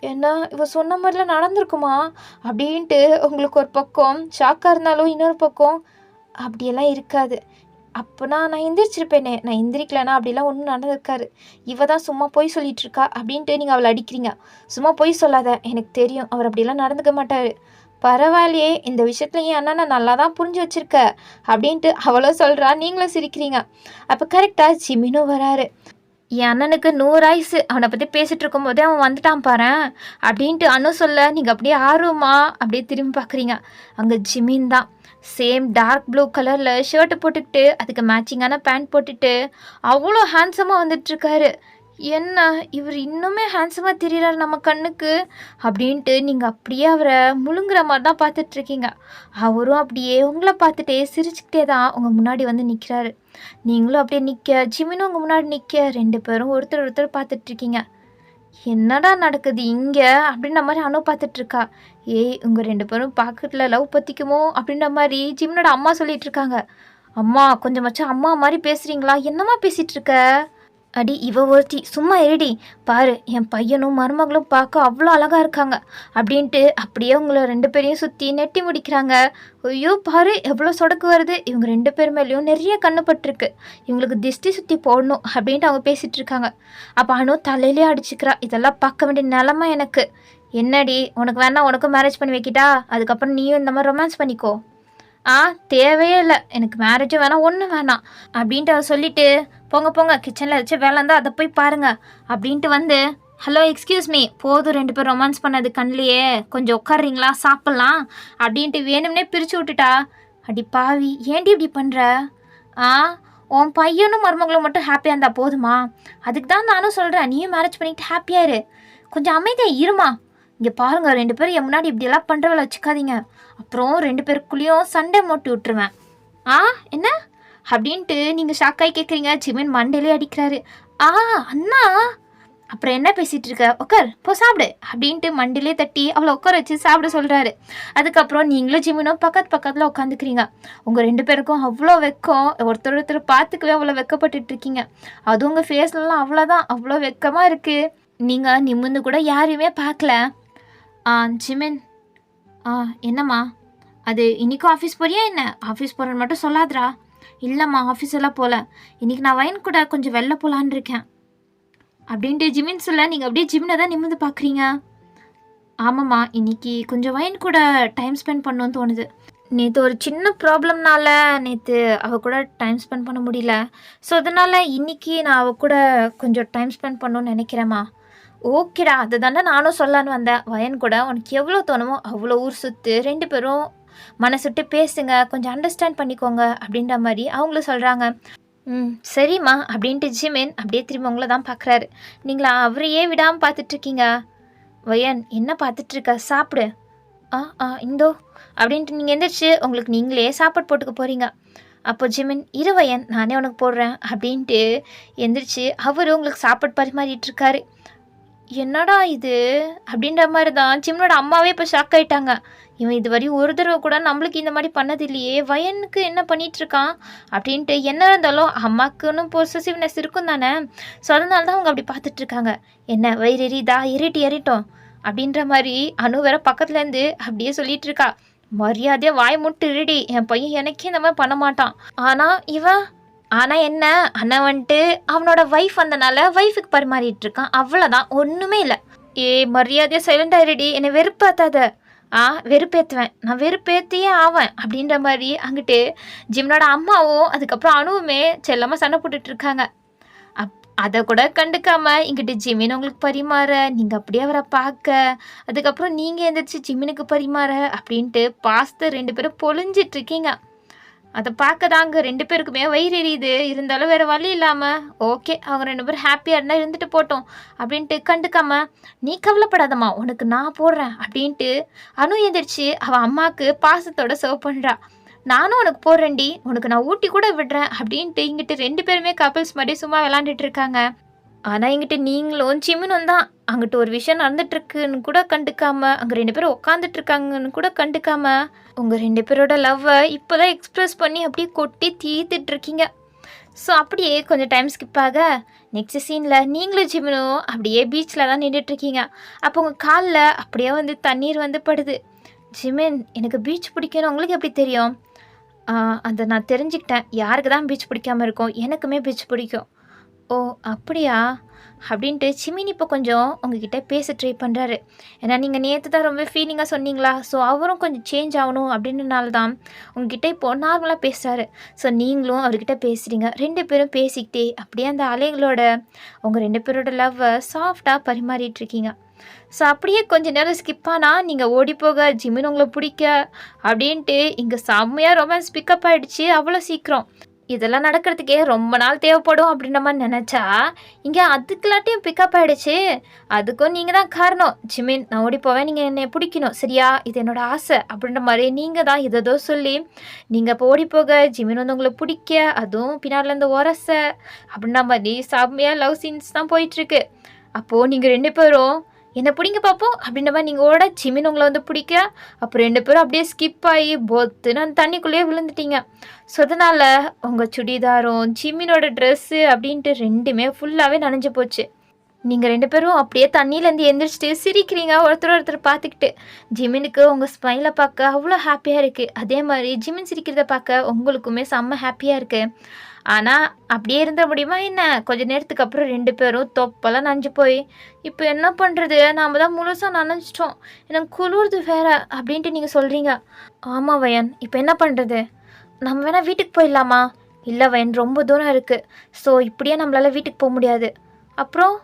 [SPEAKER 1] என்ன இவ சொன்ன மாதிரிலாம் நடந்திருக்குமா அப்படின்ட்டு உங்களுக்கு ஒரு பக்கம் ஷாக்காக இருந்தாலும் இன்னொரு பக்கம் அப்படியெல்லாம் இருக்காது. அப்போனா நான் எந்திரிச்சிருப்பேனே, நான் எந்திரிக்கலனா அப்படிலாம் ஒன்றும் நடந்திருக்காரு. இவ தான் சும்மா பொய் சொல்லிட்டு இருக்கா அப்படின்ட்டு நீங்கள் அவளை அடிக்கிறீங்க. சும்மா பொய் சொல்லாத, எனக்கு தெரியும் அவர் அப்படிலாம் நடந்துக்க மாட்டார். பரவாயில்லையே, இந்த விஷயத்துல என் அண்ணனை நல்லா தான் புரிஞ்சு வச்சிருக்க அப்படின்ட்டு அவளும் சொல்கிறா. நீங்களும் சிரிக்கிறீங்க. அப்போ கரெக்டாக ஜிமினும் வராரு. என் அண்ணனுக்கு 100 ஆயுசு, அவனை பற்றி பேசிகிட்டு இருக்கும்போதே அவன் வந்துட்டான் பாரேன் அப்படின்ட்டு அனு சொல்ல நீங்கள் அப்படியே ஆர்வமா அப்படியே திரும்பி பார்க்குறீங்க. அங்கே ஜிமின் தான் சேம் டார்க் ப்ளூ கலரில் ஷர்ட்டு போட்டுக்கிட்டு அதுக்கு மேட்சிங்கான பேண்ட் போட்டுட்டு அவ்வளோ ஹேண்ட்ஸமாக வந்துட்டுருக்காரு. என்ன இவர் இன்னுமே ஹேண்ட்ஸமாக தெரிகிறார் நம்ம கண்ணுக்கு அப்படின்ட்டு நீங்கள் அப்படியே அவரை முழுங்குற மாதிரி தான் பார்த்துட்ருக்கீங்க. அவரும் அப்படியே உங்களை பார்த்துட்டே சிரிச்சுக்கிட்டே தான் உங்கள் முன்னாடி வந்து நிற்கிறாரு. நீங்களும் அப்படியே நிற்க, ஜிமினும் உங்கள் முன்னாடி நிற்க, 2 பேரும் ஒருத்தர் ஒருத்தர் பார்த்துட்ருக்கீங்க. என்னடா நடக்குது இங்கே அப்படின்ற மாதிரி அனு பார்த்துட்ருக்கா. உங்கள் 2 பேரும் பார்க்கறதுல லவ் பற்றிக்குமோ அப்படின்ற மாதிரி ஜிம்னோட அம்மா சொல்லிட்டு இருக்காங்க. அம்மா கொஞ்சமாச்சும் அம்மா மாதிரி பேசுகிறீங்களா? என்னம்மா பேசிகிட்டு இருக்க? அடி இவ ஒருத்தி சும்மா இருடி, பாரு என் பையனும் மருமகளும் பார்க்க அவ்வளோ அழகாக இருக்காங்க அப்படின்ட்டு அப்படியே உங்களை 2 பேரையும் சுற்றி நெட்டி முடிக்கிறாங்க. ஐயோ பாரு எவ்வளோ சொடக்கு வருது, இவங்க 2 பேர் மேலேயும் நிறைய கண்ணு பட்டிருக்கு, இவங்களுக்கு திஷ்டி சுற்றி போடணும் அப்படின்ட்டு அவங்க பேசிகிட்டு இருக்காங்க. அப்போ அனு தலையிலே அடிச்சுக்கிறா. இதெல்லாம் பார்க்க வேண்டிய நிலமை எனக்கு. என்னடி உனக்கு வேணா உனக்கும் மேரேஜ் பண்ணி வைக்கிட்டா, அதுக்கப்புறம் நீயும் இந்த மாதிரி ரொமான்ஸ் பண்ணிக்கோ. தேவையே இல்லை, எனக்கு மேரேஜும் வேணாம் ஒன்றும் வேணாம் அப்படின்ட்டு அவ சொல்லிவிட்டு போங்க போங்க கிச்சனில் ஏதாச்சும் வேலை இருந்தால் அதை போய் பாருங்கள் அப்படின்ட்டு வந்து ஹலோ எக்ஸ்கியூஸ் மீ, போதும் 2 பேர் ரொமான்ஸ் பண்ணது கண்ணிலையே, கொஞ்சம் உட்காடுறீங்களா சாப்பிட்லாம் அப்படின்ட்டு வேணும்னே பிரித்து விட்டுட்டா. அடி பாவி ஏன்டி இப்படி பண்ணுற? உன் பையனும் மருமகளும் மட்டும் ஹாப்பியாக இருந்தால் போதுமா? அதுக்கு தான் நானும் சொல்கிறேன், நீயும் மேரேஜ் பண்ணிக்கிட்டு ஹாப்பியாக இரு, கொஞ்சம் அமைதியாக இருமா. இங்கே பாருங்கள் 2 பேரும் என் முன்னாடி இப்படியெல்லாம் பண்ணுறவளை வச்சுக்காதீங்க, அப்புறம் 2 பேருக்குள்ளேயும் சண்டை மூட்டி விட்டுருவேன். என்ன அப்படின்ட்டு நீங்கள் ஷாக்காகி கேட்குறீங்க. ஜிமின் மண்டையிலே அடிக்கிறாரு. அண்ணா அப்புறம் என்ன பேசிகிட்டு இருக்க, உட்கார் போ சாப்பிடு அப்படின்ட்டு மண்டிலே தட்டி அவளை உட்கார வச்சு சாப்பிட சொல்கிறாரு. அதுக்கப்புறம் நீங்களும் ஜிமினும் பக்கத்தில் உட்காந்துக்கிறீங்க. உங்கள் 2 பேருக்கும் அவ்வளோ வெக்கம், ஒருத்தர் பார்த்துக்கவே அவ்வளோ வெக்கப்பட்டுட்டு இருக்கீங்க. அதுவும் உங்கள் ஃபேஸ்லலாம் அவ்வளோதான், அவ்வளோ வெக்கமாக இருக்குது. நீங்கள் நிமிர்ந்து கூட யாரையுமே பார்க்கல. ஜிமின் என்னம்மா அது இன்றைக்கும் ஆஃபீஸ் போறியா என்ன? ஆஃபீஸ் போகிறேன்னு மட்டும் சொல்லாதரா. இல்லைம்மா ஆஃபீஸ் எல்லாம் போகல, இன்றைக்கி நான் வயன் கூட கொஞ்சம் வெளில போகலான்னு இருக்கேன் அப்படின்ட்டு ஜிமின் சொல்ல நீங்கள் அப்படியே ஜிமினை தான் நிமிர்ந்து பார்க்குறீங்க. ஆமாம்மா இன்றைக்கி கொஞ்சம் வயன் கூட டைம் ஸ்பெண்ட் பண்ணணும்னு தோணுது. நேற்று ஒரு சின்ன ப்ராப்ளம்னால நேற்று அவள் கூட டைம் ஸ்பெண்ட் பண்ண முடியல. ஸோ அதனால் இன்றைக்கி நான் அவள் கூட கொஞ்சம் டைம் ஸ்பெண்ட் பண்ணணுன்னு நினைக்கிறேம்மா. ஓகேடா, அது தானே நானும் சொல்லான்னு வந்தேன். வயன் கூட உனக்கு எவ்வளோ தோணுமோ அவ்வளோ ஊர் சுற்று, 2 பேரும் மனசுட்டு பேசுங்க, கொஞ்சம் அண்டர்ஸ்டாண்ட் பண்ணிக்கோங்க அப்படின்ற மாதிரி அவங்களும் சொல்கிறாங்க. சரிம்மா அப்படின்ட்டு ஜிமின் அப்படியே திரும்ப உங்களை தான் பார்க்குறாரு. நீங்களா அவரையே விடாமல் பார்த்துட்ருக்கீங்க. வயன் என்ன பார்த்துட்ருக்க, சாப்பிடு. இந்தோ அப்படின்ட்டு நீங்கள் எந்திரிச்சு உங்களுக்கு நீங்களே சாப்பாடு போட்டுக்க போகிறீங்க. அப்போ ஜிமின் இரு வயன் நானே உனக்கு போடுறேன் அப்படின்ட்டு எந்திரிச்சு அவர் உங்களுக்கு சாப்பாடு பரிமாறிட்டுருக்காரு. என்னடா இது அப்படின்ற மாதிரி தான் ஜிம்னோட அம்மாவே இப்போ ஷாக் ஆகிட்டாங்க. இவன் இதுவரை ஒரு தடவை கூட நம்மளுக்கு இந்த மாதிரி பண்ணது இல்லையே, வயனுக்கு என்ன பண்ணிகிட்ருக்கான் அப்படின்ட்டு. என்ன இருந்தாலும் அம்மாவுக்குன்னு பொசசிவ்னஸ் இருக்கும் தானே, ஸோ அதனால தான் அவங்க அப்படி பார்த்துட்ருக்காங்க. என்ன வயிறு எரியுதா, எரிட்டோம் அப்படின்ற மாதிரி அனு வேற பக்கத்துலேருந்து அப்படியே சொல்லிட்டு இருக்கா. மரியாதையாக வாய் முட்டு இருடி, என் பையன் எனக்கே இந்த மாதிரி பண்ண மாட்டான். ஆனால் என்ன அண்ணன் வந்துட்டு அவனோட ஒய்ஃப் வந்தனால ஒய்ஃபுக்கு பரிமாறிட்டு இருக்கான், அவ்வளோதான், ஒன்றுமே இல்லை. மரியாதையாக சைலண்ட் ஆகிடுடி, என்னை வெறுப்பாத்தாத. வெறுப்பேற்றுவேன், நான் வெறுப்பேற்றியே ஆவேன் அப்படின்ற மாதிரி அங்கிட்டு ஜிம்னோட அம்மாவும் அதுக்கப்புறம் அணுவுமே செல்லமாக சண்டை போட்டுட்ருக்காங்க. அதை கூட கண்டுக்காமல் இங்கிட்டு ஜிமின் உங்களுக்கு பரிமாற, நீங்கள் அப்படியே அவரை பார்க்க, அதுக்கப்புறம் நீங்கள் எந்திரிச்சு ஜிமினுக்கு பரிமாற அப்படின்ட்டு பாஸ்து 2 பேரும் பொழிஞ்சிட்ருக்கீங்க. அதை பார்க்க தாங்க 2 பேருக்குமே வயிறு எரியுது. இருந்தாலும் வேறு வழி இல்லாமல் ஓகே அவங்க 2 பேரும் ஹாப்பியாக இருந்தால் இருந்துட்டு போட்டோம் அப்படின்ட்டு கண்டுக்காம நீ கவலைப்படாதம்மா உனக்கு நான் போடுறேன் அப்படின்ட்டு அனு எந்திரிச்சு அவள் அம்மாவுக்கு பாசத்தோட சர்வ் பண்ணுறா. நானும் உனக்கு போடுறேன்டி, உனக்கு நான் ஊட்டி கூட விடுறேன் அப்படின்ட்டு இங்கிட்டு 2 பேருமே கப்பிள்ஸ் மாதிரி சும்மா விளாண்டுட்டு இருக்காங்க. ஆனால் எங்கிட்ட நீங்களும் ஜிமினும் தான் அங்கிட்ட ஒரு விஷயம் நடந்துட்டுருக்குன்னு கூட கண்டுக்காம, அங்கே 2 பேரும் உட்காந்துட்ருக்காங்கன்னு கூட கண்டுக்காம, உங்கள் 2 பேரோட லவ்வை இப்போ தான் எக்ஸ்ப்ரெஸ் பண்ணி அப்படியே கொட்டி தீர்த்துட்ருக்கீங்க. ஸோ அப்படியே கொஞ்சம் டைம் ஸ்கிப் ஆக நெக்ஸ்ட் சீனில் நீங்களும் ஜிமினும் அப்படியே பீச்சில் தான் நின்றுட்டுருக்கீங்க. அப்போ உங்கள் காலில் அப்படியே வந்து தண்ணீர் வந்து படுது. ஜிமின், எனக்கு பீச் பிடிக்கும்னு உங்களுக்கு எப்படி தெரியும்? அதை நான் தெரிஞ்சுக்கிட்டேன். யாருக்கு தான் பீச் பிடிக்காம இருக்கும்? எனக்குமே பீச் பிடிக்கும். ஓ அப்படியா அப்படின்ட்டு ஜிமின் இப்போ கொஞ்சம் உங்ககிட்ட பேச ட்ரை பண்ணுறாரு. ஏன்னா நீங்கள் நேற்று தான் ரொம்ப ஃபீலிங்காக சொன்னீங்களா, ஸோ அவரும் கொஞ்சம் சேஞ்ச் ஆகணும் அப்படின்றனால தான் உங்ககிட்ட இப்போது நார்மலாக பேசுகிறாரு. ஸோ நீங்களும் அவர்கிட்ட பேசுகிறீங்க. 2 பேரும் பேசிக்கிட்டே அப்படியே அந்த அலைகளோட உங்கள் 2 பேரோட லவ்வை சாஃப்டாக பரிமாறிட்டுருக்கீங்க. ஸோ அப்படியே கொஞ்சம் நேரம் ஸ்கிப் ஆனால் நீங்கள் ஓடி போக ஜிமின் உங்களை பிடிக்க அப்படின்ட்டு இங்கே செம்மையாக ரொமான்ஸ் பிக்கப் ஆகிடுச்சு அவ்வளோ சீக்கிரம். இதெல்லாம் நடக்கிறதுக்கே ரொம்ப நாள் தேவைப்படும் அப்படின்ற மாதிரி நினச்சா இங்கே அதுக்குலாட்டையும் பிக்கப் ஆகிடுச்சு. அதுக்கும் நீங்கள் தான் காரணம். ஜிமின், நான் ஓடி போவேன், நீங்கள் என்னை பிடிக்கணும் சரியா, இது என்னோடய ஆசை அப்படின்ற மாதிரி நீங்கள் தான் இதோ சொல்லி நீங்கள் இப்போ ஓடி போக ஜிமின் வந்து உங்களை பிடிக்க, அதுவும் பின்னாடிலேருந்து உரச அப்படின்ற மாதிரி செம்மையாக லவ் சீன்ஸ் தான் போயிட்டுருக்கு. அப்போது நீங்கள் 2 பேரும் என்னை பிடிங்க பார்ப்போம் அப்படின்ற மாதிரி நீங்கள் ஓட ஜிமின் உங்களை வந்து பிடிக்க, அப்புறம் 2 பேரும் அப்படியே ஸ்கிப் ஆகி பொத்துன்னு அந்த தண்ணிக்குள்ளேயே விழுந்துட்டீங்க. ஸோ அதனால் உங்கள் சுடிதாரும் ஜிமினோட ட்ரெஸ்ஸு அப்படின்ட்டு 2மே ஃபுல்லாகவே நனைஞ்சு போச்சு. நீங்கள் 2 பேரும் அப்படியே தண்ணியிலேருந்து எந்திரிச்சிட்டு சிரிக்கிறீங்க ஒருத்தர் பார்த்துக்கிட்டு. ஜிமினுக்கு உங்கள் ஸ்மைலை பார்க்க அவ்வளோ ஹாப்பியாக இருக்குது. அதே மாதிரி ஜிமின் சிரிக்கிறத பார்க்க உங்களுக்குமே செம்ம ஹாப்பியாக இருக்குது. ஆனால் அப்படியே இருந்த முடியுமா என்ன? கொஞ்சம் நேரத்துக்கு அப்புறம் 2 பேரும் தொப்பெல்லாம் நனைஞ்சு போய், இப்போ என்ன பண்ணுறது, நாம் தான் முழுசாக நனைஞ்சிட்டோம், எனக்கு குளிர்து வேற அப்படின்ட்டு நீங்கள் சொல்கிறீங்க. ஆமாம் வயன், இப்போ என்ன பண்ணுறது? நம்ம வேணால் வீட்டுக்கு போயிடலாமா? இல்லை வயன், ரொம்ப தூரம் இருக்குது. ஸோ இப்படியே நம்மளால் வீட்டுக்கு போக முடியாது. அப்புறம்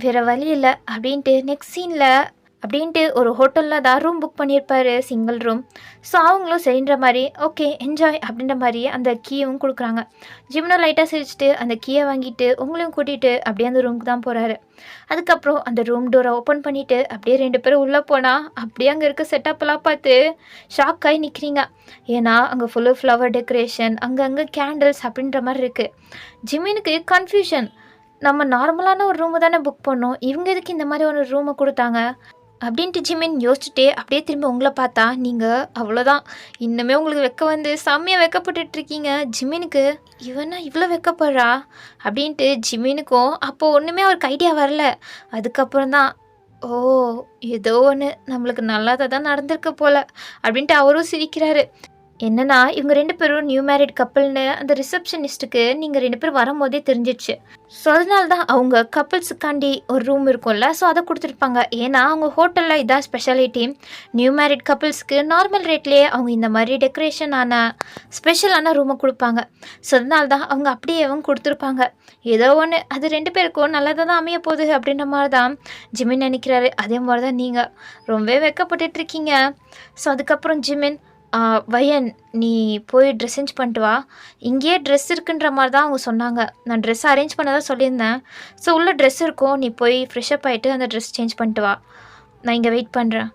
[SPEAKER 1] வேறு வழி இல்லை அப்படின்ட்டு நெக்ஸ்ட் சீனில் அப்படின்ட்டு ஒரு ஹோட்டலில் தான் ரூம் புக் பண்ணியிருப்பாரு, சிங்கிள் ரூம். ஸோ அவங்களும் சரின்ற மாதிரி ஓகே என்ஜாய் அப்படின்ற மாதிரி அந்த கீயும் கொடுக்குறாங்க. ஜிமினும் லைட்டாக சிரிச்சுட்டு அந்த கீயை வாங்கிட்டு உங்களையும் கூட்டிகிட்டு அப்படியே அந்த ரூமுக்கு தான் போகிறாரு. அதுக்கப்புறம் அந்த ரூம் டோரை ஓப்பன் பண்ணிவிட்டு அப்படியே 2 பேரும் உள்ளே போனால் அப்படியே அங்கே இருக்க செட்டப்பெல்லாம் பார்த்து ஷாக் ஆகி நிற்கிறீங்க. ஏன்னா அங்கே ஃபுல்லு ஃப்ளவர் டெக்கரேஷன், அங்கங்கே கேண்டில்ஸ் அப்படின்ற மாதிரி இருக்குது. ஜிமினுக்கு கன்ஃபியூஷன், நம்ம நார்மலான ஒரு ரூமு தானே புக் பண்ணோம், இவங்க எதுக்கு இந்த மாதிரி ஒரு ரூமை கொடுத்தாங்க அப்படின்ட்டு ஜிமின் யோசிச்சுட்டே அப்படியே திரும்பி உங்களை பார்த்தா நீங்கள் அவ்வளோதான், இன்னுமே உங்களுக்கு வெக்க வந்து செம்மையாக வெக்கப்பட்டுட்ருக்கீங்க. ஜிமினுக்கு இவனா இவ்வளோ வெக்கப்படுறா அப்படின்ட்டு ஜிமினுக்கும் அப்போது ஒன்றுமே அவருக்கு ஐடியா வரல. அதுக்கப்புறம் தான் ஓ ஏதோ ஒன்று நம்மளுக்கு நல்லா தான் நடந்திருக்க போல் அப்படின்ட்டு அவரும் சிரிக்கிறாரு. என்னன்னா இவங்க 2 பேரும் நியூ மேரிட் கப்பல்னு அந்த ரிசப்ஷனிஸ்ட்டுக்கு நீங்கள் 2 பேரும் வரும்போதே தெரிஞ்சிடுச்சு. ஸோ அதனால தான் அவங்க கப்பல்ஸுக்காண்டி ஒரு ரூம் இருக்கும்ல, ஸோ அதை கொடுத்துருப்பாங்க. ஏன்னா அவங்க ஹோட்டலில் இதான் ஸ்பெஷாலிட்டி, நியூ மேரிட் கப்பல்ஸ்க்கு நார்மல் ரேட்லேயே அவங்க இந்த மாதிரி டெக்கரேஷனான ஸ்பெஷலான ரூமை கொடுப்பாங்க. ஸோ அதனால தான் அவங்க அப்படியே கொடுத்துருப்பாங்க. ஏதோ ஒன்று அது 2 பேருக்கும் நல்லதாக தான் அமைய போகுது அப்படின்ற மாதிரி தான் ஜிமின் நினைக்கிறாரு. அதே மாதிரி தான் நீங்கள் ரொம்பவே வெக்கப்பட்டுட்ருக்கீங்க. ஸோ அதுக்கப்புறம் ஜிமின், வயன் நீ போய் ட்ரெஸ் சேஞ்ச் பண்ணிட்டு வா, இங்கேயே ட்ரெஸ் இருக்குன்ற மாதிரி தான் அவங்க சொன்னாங்க, நான் ட்ரெஸ் அரேஞ்ச் பண்ண தான் சொல்லியிருந்தேன். ஸோ உள்ள ட்ரெஸ் இருக்கும், நீ போய் ஃப்ரெஷ்அப் ஆகிட்டு அந்த ட்ரெஸ் சேஞ்ச் பண்ணிட்டு வா, நான் இங்கே வெயிட் பண்ணுறேன்.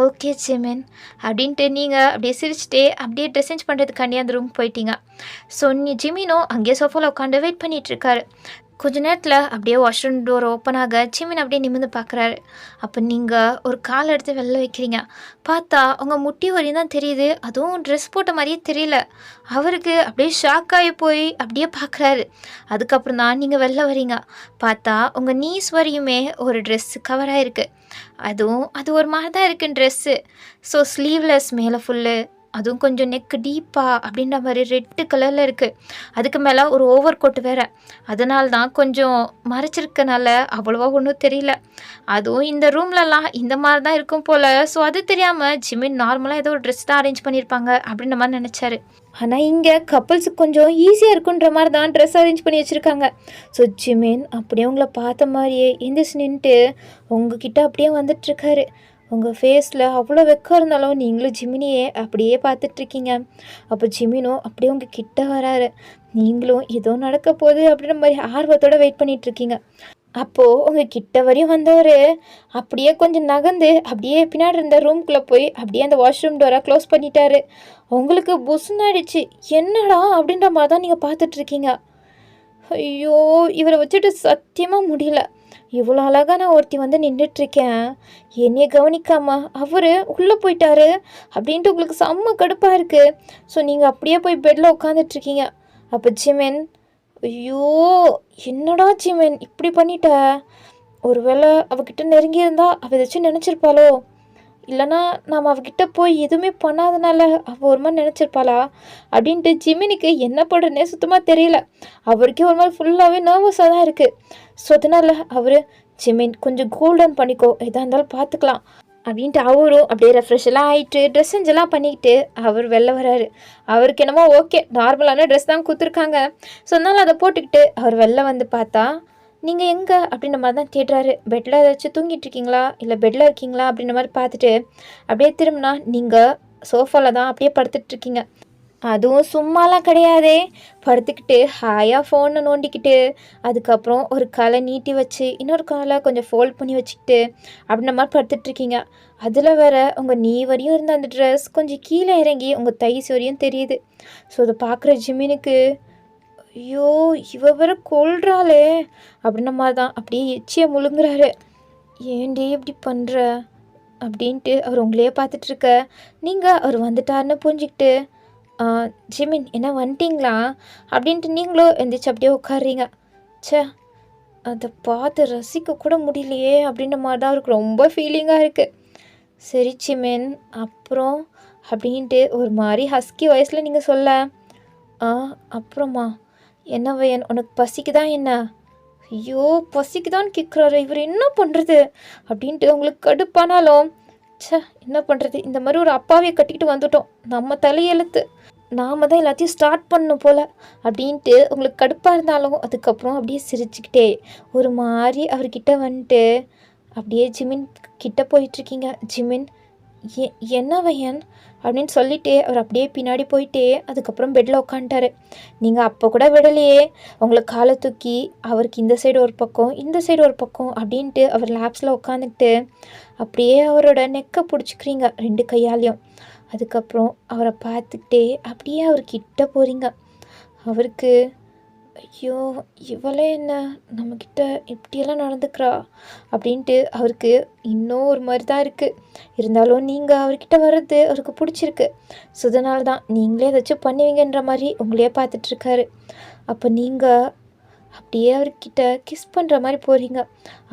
[SPEAKER 1] ஓகே ஜிமின் அப்படின்ட்டு நீங்கள் அப்படியே சிரிச்சிட்டே அப்படியே ட்ரெஸ் சேஞ்ச் பண்ணுறதுக்காண்டி அந்த ரூம் போயிட்டீங்க. ஸோ ஜிமினும் அங்கேயே சோஃபாவில் உட்காந்து வெயிட் பண்ணிகிட்ருக்காரு. கொஞ்ச நேரத்தில் அப்படியே வாஷ்ரூம் டோர் ஓப்பன் ஆக ஜிமின் அப்படியே நிமிர்ந்து பார்க்குறாரு. அப்போ நீங்கள் ஒரு கால் எடுத்து வெளில வைக்கிறீங்க. பார்த்தா உங்கள் முட்டி வரையும் தான் தெரியுது, அதுவும் ட்ரெஸ் போட்ட மாதிரியே தெரியல. அவருக்கு அப்படியே ஷாக் ஆகி போய் அப்படியே பார்க்குறாரு. அதுக்கப்புறம் தான் நீங்கள் வெளில வரீங்க. பார்த்தா உங்கள் நீஸ் வரையுமே ஒரு ட்ரெஸ்ஸு கவர் ஆகிருக்கு. அதுவும் அது ஒரு மாதிரி தான் இருக்குது ட்ரெஸ்ஸு. ஸோ ஸ்லீவ்லெஸ் மேலே ஃபுல்லு, அதுவும் கொஞ்சம் நெக்கு டீப்பாக அப்படின்ற மாதிரி ரெட்டு கலரில் இருக்குது. அதுக்கு மேலே ஒரு ஓவர் கோட் வேறு, அதனால தான் கொஞ்சம் மறைச்சிருக்கனால அவ்வளோவா ஒன்றும் தெரியல. அதுவும் இந்த ரூம்லலாம் இந்த மாதிரி தான் இருக்கும் போல். ஸோ அது தெரியாமல் ஜிமின் நார்மலாக ஏதோ ஒரு ட்ரெஸ் தான் அரேஞ்ச் பண்ணியிருப்பாங்க அப்படின்ற மாதிரி நினச்சாரு. ஆனால் இங்கே கப்பல்ஸுக்கு கொஞ்சம் ஈஸியாக இருக்குன்ற மாதிரி தான் ட்ரெஸ் அரேஞ்ச் பண்ணி வச்சுருக்காங்க. ஸோ ஜிமின் அப்படியே உங்களை பார்த்த மாதிரியே எந்திரிச்சு நின்றுட்டு உங்ககிட்ட அப்படியே வந்துட்டுருக்காரு. உங்கள் ஃபேஸில் அவ்வளோ வெக்கம் இருந்தாலும் நீங்களும் ஜிமினியே அப்படியே பார்த்துட்ருக்கீங்க. அப்போ ஜிமினும் அப்படியே உங்கள் கிட்ட வராரு. நீங்களும் ஏதோ நடக்க போகுது அப்படின்ற மாதிரி ஆர்வத்தோடு வெயிட் பண்ணிகிட்ருக்கீங்க. அப்போது உங்கள் கிட்ட வரையும் வந்தவர் அப்படியே கொஞ்சம் நகர்ந்து அப்படியே பின்னாடி இருந்த ரூம்குள்ளே போய் அப்படியே அந்த வாஷ்ரூம் டோரை க்ளோஸ் பண்ணிட்டாரு. உங்களுக்கு புசுன்னாயிடுச்சு, என்னடா அப்படின்ற மாதிரி தான் நீங்கள் பார்த்துட்ருக்கீங்க. ஐயோ! இவர வச்சுட்டு சத்தியமா முடியல. இவ்வளோ அழகா நான் ஒருத்தி வந்து நின்னுட்ருக்கேன். என்னைய கவனிக்காம அவரு உள்ள போயிட்டாரு அப்படின்ட்டு உங்களுக்கு செம்ம கடுப்பா இருக்கு. ஸோ நீங்க அப்படியே போய் பெட்ல உட்காந்துட்ருக்கீங்க. அப்ப ஜிமின், ஐயோ! என்னடா ஜிமின் இப்படி பண்ணிட்ட? ஒரு வேளை அவகிட்ட நெருங்கியிருந்தா அவ ஏதாச்சும் நெனச்சிருப்பாளோ? இல்லைனா நாம் அவகிட்ட போய் எதுவுமே பண்ணாதனால அவள் ஒரு மாதிரி நினச்சிருப்பாளா அப்படின்ட்டு ஜிமினிக்கு என்ன பண்ணுறதுனே சுத்தமாக தெரியல. அவருக்கே ஒரு மாதிரி ஃபுல்லாகவே நர்வஸாக தான் இருக்குது. ஸோ அதனால் அவர், ஜிமின் கொஞ்சம் கோல்டன் பண்ணிக்கோ, எதாக இருந்தாலும் பார்த்துக்கலாம் அப்படின்ட்டு அவரும் அப்படியே ரெஃப்ரெஷ்ஷெல்லாம் ஆகிட்டு ட்ரெஸ் செஞ்செல்லாம் பண்ணிக்கிட்டு அவர் வெளில வராரு. அவருக்கு என்னமோ ஓகே, நார்மலான ட்ரெஸ் தான் கொடுத்துருக்காங்க. ஸோ அதனால் அதை போட்டுக்கிட்டு அவர் வெளில வந்து பார்த்தா, நீங்கள் எங்கே அப்படின்ற மாதிரி தான் கேட்டுறாரு. பெட்டில் ஏதாச்சும் தூங்கிட்டு இருக்கீங்களா, இல்லை பெட்டில் இருக்கீங்களா அப்படின்ற மாதிரி பார்த்துட்டு அப்படியே திரும்பினா நீங்கள் சோஃபாவில் தான் அப்படியே படுத்துட்ருக்கீங்க. அதுவும் சும்மாலாம் கிடையாதே, படுத்துக்கிட்டு ஹாயாக ஃபோனை நோண்டிக்கிட்டு, அதுக்கப்புறம் ஒரு காலை நீட்டி வச்சு இன்னொரு காலை கொஞ்சம் ஃபோல்ட் பண்ணி வச்சுக்கிட்டு அப்படின்ற மாதிரி படுத்துட்ருக்கீங்க. அதில் வேற உங்கள் நீ வரையும் இருந்த அந்த ட்ரெஸ் கொஞ்சம் கீழே இறங்கி உங்கள் தைஸ் வரையும் தெரியுது. ஸோ அதை பார்க்குற ஜிமினுக்கு, ஐயோ! இவ வேற கொல்றாளே அப்படின்ன மாதிரி தான் அப்படியே எச்சியை முழுங்குறாரு. ஏன்டி இப்படி பண்ணுற அப்படின்ட்டு அவர் உங்களையே பார்த்துட்ருக்க. நீங்கள் அவர் வந்துட்டாருன்னு புரிஞ்சுக்கிட்டு, ஜிமின் என்ன வந்துட்டிங்களா அப்படின்ட்டு நீங்களும் எந்திரிச்சு அப்படியே உட்காடுறீங்க. ச்சே, அதை பார்த்து ரசிக்க கூட முடியலையே அப்படின்ற மாதிரி தான் அவருக்கு ரொம்ப ஃபீலிங்காக இருக்குது. சரி ஜிமின், அப்புறம் அப்படின்ட்டு ஒரு மாதிரி ஹஸ்கி வயசில் நீங்கள் சொல்ல, அப்புறமா என்ன வயன் உனக்கு பசிக்குதா என்ன? ஐயோ, பசிக்குதான்னு கேட்குறாரு இவர், என்ன பண்ணுறது அப்படின்ட்டு உங்களுக்கு கடுப்பானாலும், ச்சே என்ன பண்ணுறது, இந்த மாதிரி ஒரு அப்பாவையை கட்டிக்கிட்டு வந்துட்டோம், நம்ம தலையெழுத்து, நாம் தான் எல்லாத்தையும் ஸ்டார்ட் பண்ணணும் போல் அப்படின்ட்டு உங்களுக்கு கடுப்பாக இருந்தாலும் அதுக்கப்புறம் அப்படியே சிரிச்சுக்கிட்டே ஒரு மாதிரி அவர்கிட்ட வந்துட்டு அப்படியே ஜிமின் கிட்ட போயிட்டுருக்கீங்க. ஜிமின், என்ன வயன் அப்படின்னு சொல்லிட்டே அவர் அப்படியே பின்னாடி போயிட்டே அதுக்கப்புறம் பெட்டில் உட்காந்துட்டாரு. நீங்கள் அப்போ கூட விடலையே, உங்களை காலை தூக்கி அவருக்கு இந்த சைடு ஒரு பக்கம் இந்த சைடு ஒரு பக்கம் அப்படின்ட்டு அவர் லேப்ஸில் உட்காந்துக்கிட்டு அப்படியே அவரோட நெக்கை பிடிச்சிக்கிறீங்க 2 கையாலையும். அதுக்கப்புறம் அவரை பார்த்துக்கிட்டே அப்படியே அவர்கிட்ட போகிறீங்க. அவருக்கு, ஐயோ இவளே என்ன நம்மக்கிட்ட இப்படியெல்லாம் நடந்துக்கிறா அப்படின்ட்டு அவருக்கு இன்னும் ஒரு மாதிரி தான் இருக்குது. இருந்தாலும் நீங்கள் அவர்கிட்ட வர்றது அவருக்கு பிடிச்சிருக்கு. ஸோ அதனால தான் நீங்களே ஏதாச்சும் பண்ணுவீங்கன்ற மாதிரி உங்களையே பார்த்துட்ருக்காரு. அப்போ நீங்கள் அப்படியே அவர்கிட்ட கிஸ் பண்ணுற மாதிரி போகிறீங்க.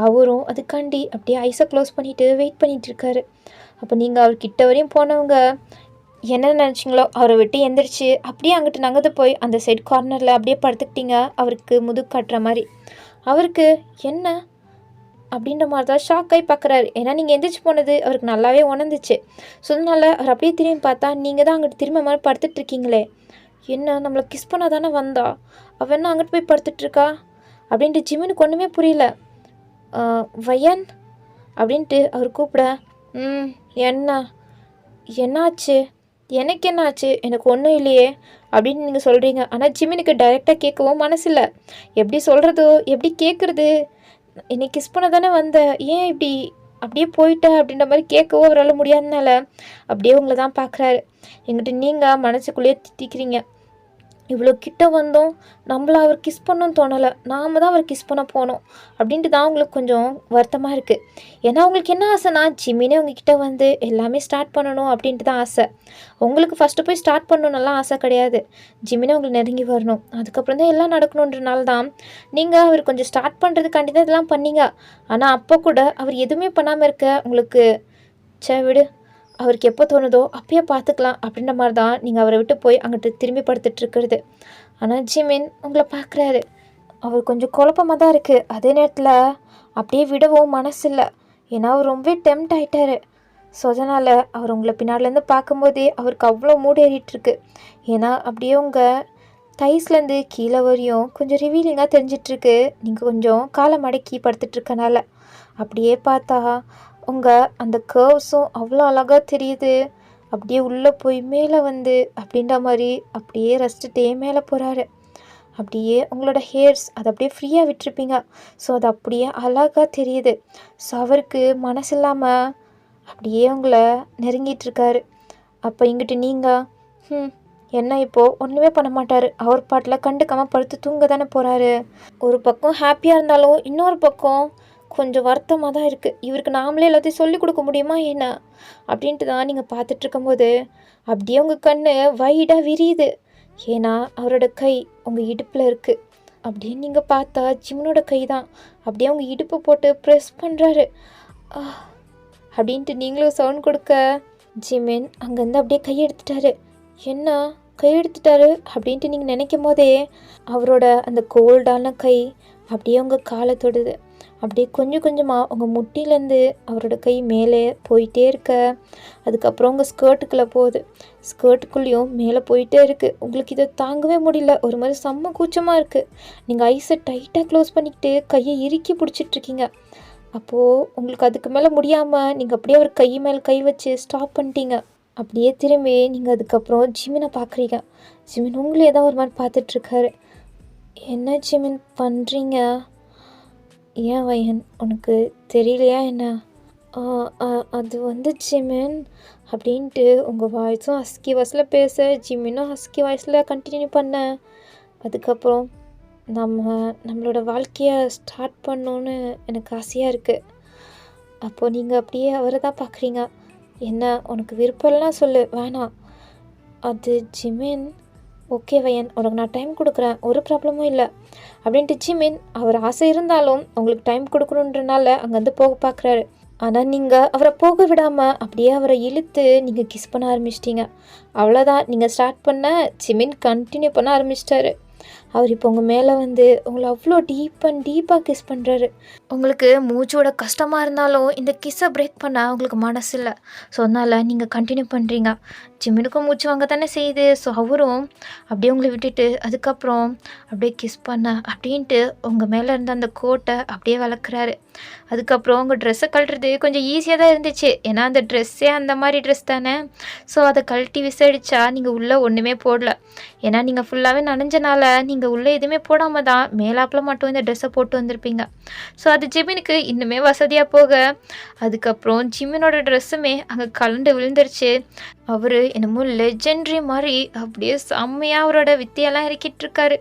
[SPEAKER 1] அவரும் அதுக்காண்டி அப்படியே ஐஸை க்ளோஸ் பண்ணிவிட்டு வெயிட் பண்ணிகிட்ருக்காரு. அப்போ நீங்கள் அவர்கிட்ட வரையும் போனவங்க என்ன நினச்சிங்களோ அவரை விட்டு எந்திரிச்சு அப்படியே அங்கிட்டு நகர்ந்து போய் அந்த சைடு கார்னரில் அப்படியே படுத்துக்கிட்டீங்க, அவருக்கு முதுகு காட்டுற மாதிரி. அவருக்கு என்ன அப்படின்ற மாதிரி தான் ஷாக் ஆகி பார்க்குறாரு. ஏன்னா நீங்கள் எந்திரிச்சு போனது அவருக்கு நல்லாவே உணர்ந்துச்சு. ஸோ அதனால அவர் அப்படியே திரும்பி பார்த்தா நீங்கள் தான் அங்கிட்டு திரும்ப மாதிரி படுத்துட்ருக்கீங்களே, என்ன நம்மளை கிஸ் பண்ண தானே வந்தா, அவள் என்ன அங்கிட்டு போய் படுத்துட்ருக்கா அப்படின்ட்டு ஜிமினுக்கு ஒன்றுமே புரியல. வயன் அப்படின்ட்டு அவர் கூப்பிட, என்ன என்னாச்சு, எனக்கு என்ன ஆச்சு, எனக்கு ஒன்றும் இல்லையே அப்படின்னு நீங்கள் சொல்கிறீங்க. ஆனால் ஜிமினுக்கு டைரெக்டாக கேட்கவும் மனசில்லை. எப்படி சொல்கிறதோ எப்படி கேட்குறது, என்னை கிஸ் பண்ண தானே வந்த, ஏன் இப்படி அப்படியே போயிட்ட அப்படின்ற மாதிரி கேட்கவும் அவரால் முடியாதனால அப்படியே உங்களை தான் பார்க்குறாரு. எங்கிட்ட நீங்கள் மனசுக்குள்ளேயே திட்டிக்கிறீங்க, இவ்வளோ கிட்ட வந்தோம், நம்மளை அவர் கிஸ் பண்ணணும்னு தோணலை, நாம் தான் அவர் கிஸ் பண்ண போனோம் அப்படின்ட்டு தான் உங்களுக்கு கொஞ்சம் வருத்தமாக இருக்குது. ஏன்னா உங்களுக்கு என்ன ஆசைனா ஜிமினே உங்ககிட்ட வந்து எல்லாமே ஸ்டார்ட் பண்ணணும் அப்படின்ட்டு தான் ஆசை. உங்களுக்கு ஃபஸ்ட்டு போய் ஸ்டார்ட் பண்ணணுன்னெல்லாம் ஆசை கிடையாது, ஜிமினே உங்களுக்கு நெருங்கி வரணும், அதுக்கப்புறம் தான் எல்லாம் நடக்கணுன்றனால தான் நீங்கள் அவர் கொஞ்சம் ஸ்டார்ட் பண்ணுறதுக்காண்டி தான் இதெல்லாம் பண்ணீங்க. ஆனால் அப்போ கூட அவர் எதுவுமே பண்ணாமல் இருக்க உங்களுக்கு, சே விடு, அவருக்கு எப்போ தோணுதோ அப்பயே பார்த்துக்கலாம் அப்படின்ற மாதிரி தான் நீங்கள் அவரை விட்டு போய் அங்கிட்டு திரும்பி படுத்துட்ருக்கிறது. ஆனால் ஜிமின் உங்களை பார்க்குறாரு, அவர் கொஞ்சம் குழப்பமாக தான் இருக்குது. அதே நேரத்தில் அப்படியே விடவும் மனசு இல்லை, ஏன்னா அவர் ரொம்பவே டெம்ட் ஆகிட்டாரு. ஸோ அதனால் அவர் உங்களை பின்னாடிலேருந்து பார்க்கும்போதே அவருக்கு அவ்வளோ மூடு ஏறிட்டுருக்கு. ஏன்னா அப்படியே உங்கள் தைஸ்லேருந்து கீழே வரையும் கொஞ்சம் ரிவீலிங்காக தெரிஞ்சிட்ருக்கு, நீங்கள் கொஞ்சம் காலை மடக்கி படுத்துட்ருக்கனால. அப்படியே பார்த்தா உங்கள் அந்த கர்வ்ஸும் அவ்வளோ அழகாக தெரியுது. அப்படியே உள்ளே போய் மேலே வந்து அப்படின்ற மாதிரி அப்படியே ரசிச்சுட்டே மேலே போகிறாரு. அப்படியே உங்களோட ஹேர்ஸ் அதை அப்படியே ஃப்ரீயாக விட்டுருப்பீங்க, ஸோ அது அப்படியே அழகாக தெரியுது. ஸோ அவருக்கு மனசு இல்லாமல் அப்படியே உங்களை நெருங்கிட்டுருக்காரு. அப்போ இங்கிட்டு நீங்கள் என்ன இப்போது ஒன்றுமே பண்ண மாட்டார். அவர் பாட்டில் கண்டுக்காமல் படுத்து தூங்க தானே போகிறாரு. ஒரு பக்கம் ஹாப்பியாக இருந்தாலும் இன்னொரு பக்கம் கொஞ்சம் வருத்தமாக தான் இருக்குது. இவருக்கு நாமளே எல்லாத்தையும் சொல்லிக் கொடுக்க முடியுமா என்ன அப்படின்ட்டு தான் நீங்கள் பார்த்துட்டு இருக்கும்போது அப்படியே உங்கள் கண் வைடாக விரியுது. ஏன்னா அவரோட கை உங்கள் இடுப்பில் இருக்குது. அப்படியே நீங்கள் பார்த்தா ஜிமினோட கை தான் அப்படியே அவங்க இடுப்பை போட்டு ப்ரெஸ் பண்ணுறாரு. அப்படின்ட்டு நீங்களும் சவுண்ட் கொடுக்க ஜிமின் அங்கேருந்து அப்படியே கையெடுத்துட்டாரு. என்ன கையெடுத்துட்டாரு அப்படின்ட்டு நீங்கள் நினைக்கும் போதே அவரோட அந்த கோல்டான கை அப்படியே உங்கள் காலை தொடுது. அப்படியே கொஞ்சம் கொஞ்சமாக உங்கள் முட்டிலேருந்து அவரோட கை மேலே போயிட்டே இருக்க, அதுக்கப்புறம் உங்கள் ஸ்கர்ட்டுக்குள்ளே போகுது. ஸ்கர்ட்டுக்குள்ளேயும் மேலே போயிட்டே இருக்குது. உங்களுக்கு இதை தாங்கவே முடியல. ஒரு மாதிரி செம்ம கூச்சமாக இருக்குது. நீங்கள் ஐஸை டைட்டாக க்ளோஸ் பண்ணிக்கிட்டு கையை இறுக்கி பிடிச்சிட்ருக்கீங்க. அப்போது உங்களுக்கு அதுக்கு மேலே முடியாமல் நீங்கள் அப்படியே அவர் கை மேலே கை வச்சு ஸ்டாப் பண்ணிட்டீங்க. அப்படியே திரும்பி நீங்கள் அதுக்கப்புறம் ஜிமினை பார்க்குறீங்க. ஜிமின் உங்களே தான் ஒரு மாதிரி பார்த்துட்ருக்காரு. என்ன ஜிமின் பண்ணுறீங்க? ஏன் வயன் உனக்கு தெரியலையா என்ன? அது வந்து ஜிமின் அப்படின்ட்டு உங்கள் வாய்ஸும் ஹஸ்கி வாய்ஸில் பேச ஜிமினும் ஹஸ்கி வாய்ஸில் கண்டினியூ பண்ண. அதுக்கப்புறம் நம்மளோட வாழ்க்கையை ஸ்டார்ட் பண்ணணுன்னு எனக்கு ஆசையாக இருக்குது. அப்போது நீங்கள் அப்படியே அவரை தான் பார்க்குறீங்க. என்ன உனக்கு விருப்பம்லாம் சொல்லு, வேணாம். அது ஜிமின் ஓகே வயன், உனக்கு நான் டைம் கொடுக்குறேன், ஒரு ப்ராப்ளமும் இல்லை அப்படின்ட்டு ஜிமின் அவர் ஆசை இருந்தாலும் உங்களுக்கு டைம் கொடுக்கணுன்றனால அங்கேருந்து போக பார்க்குறாரு. ஆனால் நீங்கள் அவரை போக விடாமல் அப்படியே அவரை இழுத்து நீங்கள் கிஸ் பண்ண ஆரம்பிச்சிட்டிங்க. அவ்வளோதான், நீங்கள் ஸ்டார்ட் பண்ண ஜிமின் கண்டினியூ பண்ண ஆரம்பிச்சிட்டாரு. அவர் இப்போ உங்கள் மேலே வந்து உங்களை அவ்வளோ டீப்பாக கிஸ் பண்ணுறாரு. உங்களுக்கு மூச்சோட கஷ்டமாக இருந்தாலும் இந்த கிஸ்ஸை பிரேக் பண்ண உங்களுக்கு மனசு இல்லை. ஸோ அதனால் நீங்கள் கண்டினியூ பண்ணுறீங்க. ஜிமினுக்கும் மூச்சு வாங்க தானே செய்யுது. ஸோ அவரும் அப்படியே உங்களை விட்டுட்டு அதுக்கப்புறம் அப்படியே கிஸ் பண்ண அப்படின்ட்டு உங்கள் மேலே இருந்த அந்த கோட்டை அப்படியே வளர்க்குறாரு. அதுக்கப்புறம் உங்கள் ட்ரெஸ்ஸை கழட்டுறது கொஞ்சம் ஈஸியாக தான் இருந்துச்சு. ஏன்னா அந்த ட்ரெஸ்ஸே அந்த மாதிரி ட்ரெஸ் தானே. ஸோ அதை கழட்டி விசடிச்சா நீங்கள் உள்ளே ஒன்றுமே போடல. ஏன்னா நீங்கள் ஃபுல்லாகவே நனைஞ்சனால நீங்கள் உள்ளே எதுவுமே போடாமல் தான் மேலாப்பில் மட்டும் இந்த ட்ரெஸ்ஸை போட்டு வந்திருப்பீங்க. ஸோ அது ஜிமினுக்கு இன்னுமே வசதியாக போக அதுக்கப்புறம் ஜிமினோட ட்ரெஸ்ஸுமே அங்கே கலண்டு விழுந்துருச்சு. அவர் என்னமோ லெஜெண்ட்ரி மாதிரி அப்படியே செம்மையாக அவரோட வித்தையெல்லாம் இறக்கிட்டு இருக்காரு.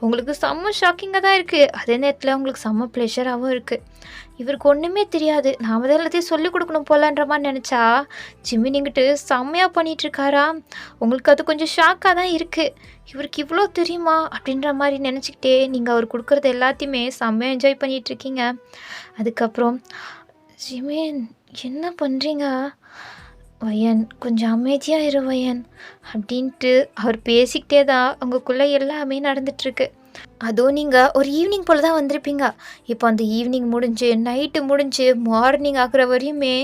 [SPEAKER 1] உங்களுக்கு செம்ம ஷாக்கிங்காக தான் இருக்குது. அதே நேரத்தில் உங்களுக்கு செம்ம ப்ளெஷராகவும் இருக்குது. இவருக்கு ஒன்றுமே தெரியாது. நாம் தான் எல்லாத்தையும் சொல்லிக் கொடுக்கணும் போலன்ற மாதிரி நினச்சா ஜிமின் இங்கிட்டு செம்மையாக பண்ணிகிட்ருக்காரா. உங்களுக்கு அது கொஞ்சம் ஷாக்காக தான் இருக்குது. இவருக்கு இவ்வளோ தெரியுமா அப்படின்ற மாதிரி நினச்சிக்கிட்டே நீங்கள் அவர் கொடுக்குறது எல்லாத்தையுமே செம்மையாக என்ஜாய் பண்ணிகிட்ருக்கீங்க. அதுக்கப்புறம் ஜிமின் என்ன பண்ணுறீங்க? வயன் கொஞ்சம் அமைதியாக இரு வயன் அப்படின்ட்டு அவர் பேசிக்கிட்டே தான் உங்களுக்குள்ளே எல்லாமே நடந்துகிட்ருக்கு. அதுவும் நீங்கள் ஒரு ஈவினிங் போல் தான் வந்திருப்பீங்க. இப்போ அந்த ஈவினிங் முடிஞ்சு நைட்டு முடிஞ்சு மார்னிங் ஆகிற வரையுமே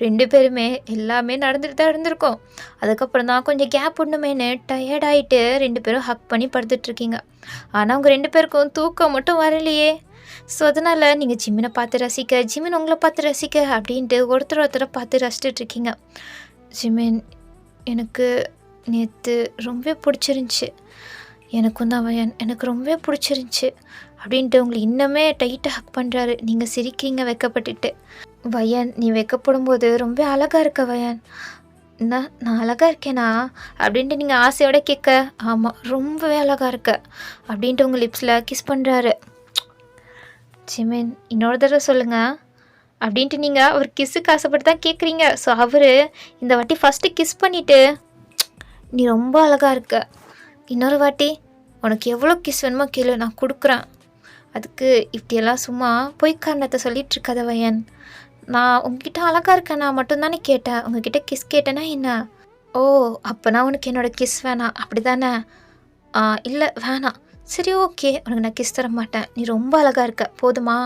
[SPEAKER 1] 2 பேருமே எல்லாமே நடந்துட்டு தான் இருந்திருக்கோம். அதுக்கப்புறம் தான் கொஞ்சம் கேப் ஒன்றுமேனு டயர்டாயிட்டு 2 பேரும் ஹக் பண்ணி படுத்துட்ருக்கீங்க. ஆனால் அவங்க 2 பேருக்கும் தூக்கம் மட்டும் வரலையே. ஸோ அதனால் நீங்கள் ஜிமினை பார்த்து ரசிக்க, ஜிமின் உங்களை பார்த்து ரசிக்க அப்படின்ட்டு ஒருத்தரை பார்த்து ரசிச்சிட்ருக்கீங்க. ஜிமின் எனக்கு நேற்று ரொம்ப பிடிச்சிருந்துச்சி. எனக்கும் தான் வயன், எனக்கு ரொம்பவே பிடிச்சிருந்துச்சி அப்படின்ட்டு உங்களை இன்னுமே டைட்டாக ஹக் பண்ணுறாரு. நீங்கள் சிரிக்கிறீங்க வெக்கப்பட்டுட்டு. வயன் நீ வெக்கப்படும் போது ரொம்ப அழகாக இருக்க வயன். நான் அழகாக இருக்கேனா அப்படின்ட்டு நீங்கள் ஆசையோடு கேட்க, ஆமாம் ரொம்பவே அழகாக இருக்க அப்படின்ட்டு உங்கள் லிப்ஸில் கிஸ் பண்ணுறாரு. ஜிமின் இன்னொரு தடவை சொல்லுங்கள் அப்படின்ட்டு நீங்கள் அவர் கிஸ்ஸுக்கு ஆசைப்பட்டு தான் கேட்குறீங்க. ஸோ அவர் இந்த வாட்டி ஃபஸ்ட்டு கிஸ் பண்ணிவிட்டு, நீ ரொம்ப அழகாக இருக்க, இன்னொரு வாட்டி உனக்கு எவ்வளோ கிஸ் வேணுமோ கேளு, நான் கொடுக்குறேன். அதுக்கு இப்படியெல்லாம் சும்மா பொய் காரணத்தை சொல்லிகிட்ருக்காத வயன். நான் உங்ககிட்ட அழகாக இருக்கேன் நான் மட்டும்தானே கேட்டேன். உங்ககிட்ட கிஸ் கேட்டேன்னா என்ன? ஓ அப்போனா உனக்கு என்னோடய கிஸ் வேணாம் அப்படி தானே? இல்லை வேணாம். சரி ஓகே, உனக்கு நான் கிஸ் தர மாட்டேன். நீ ரொம்ப அழகாக இருக்க, போதுமா?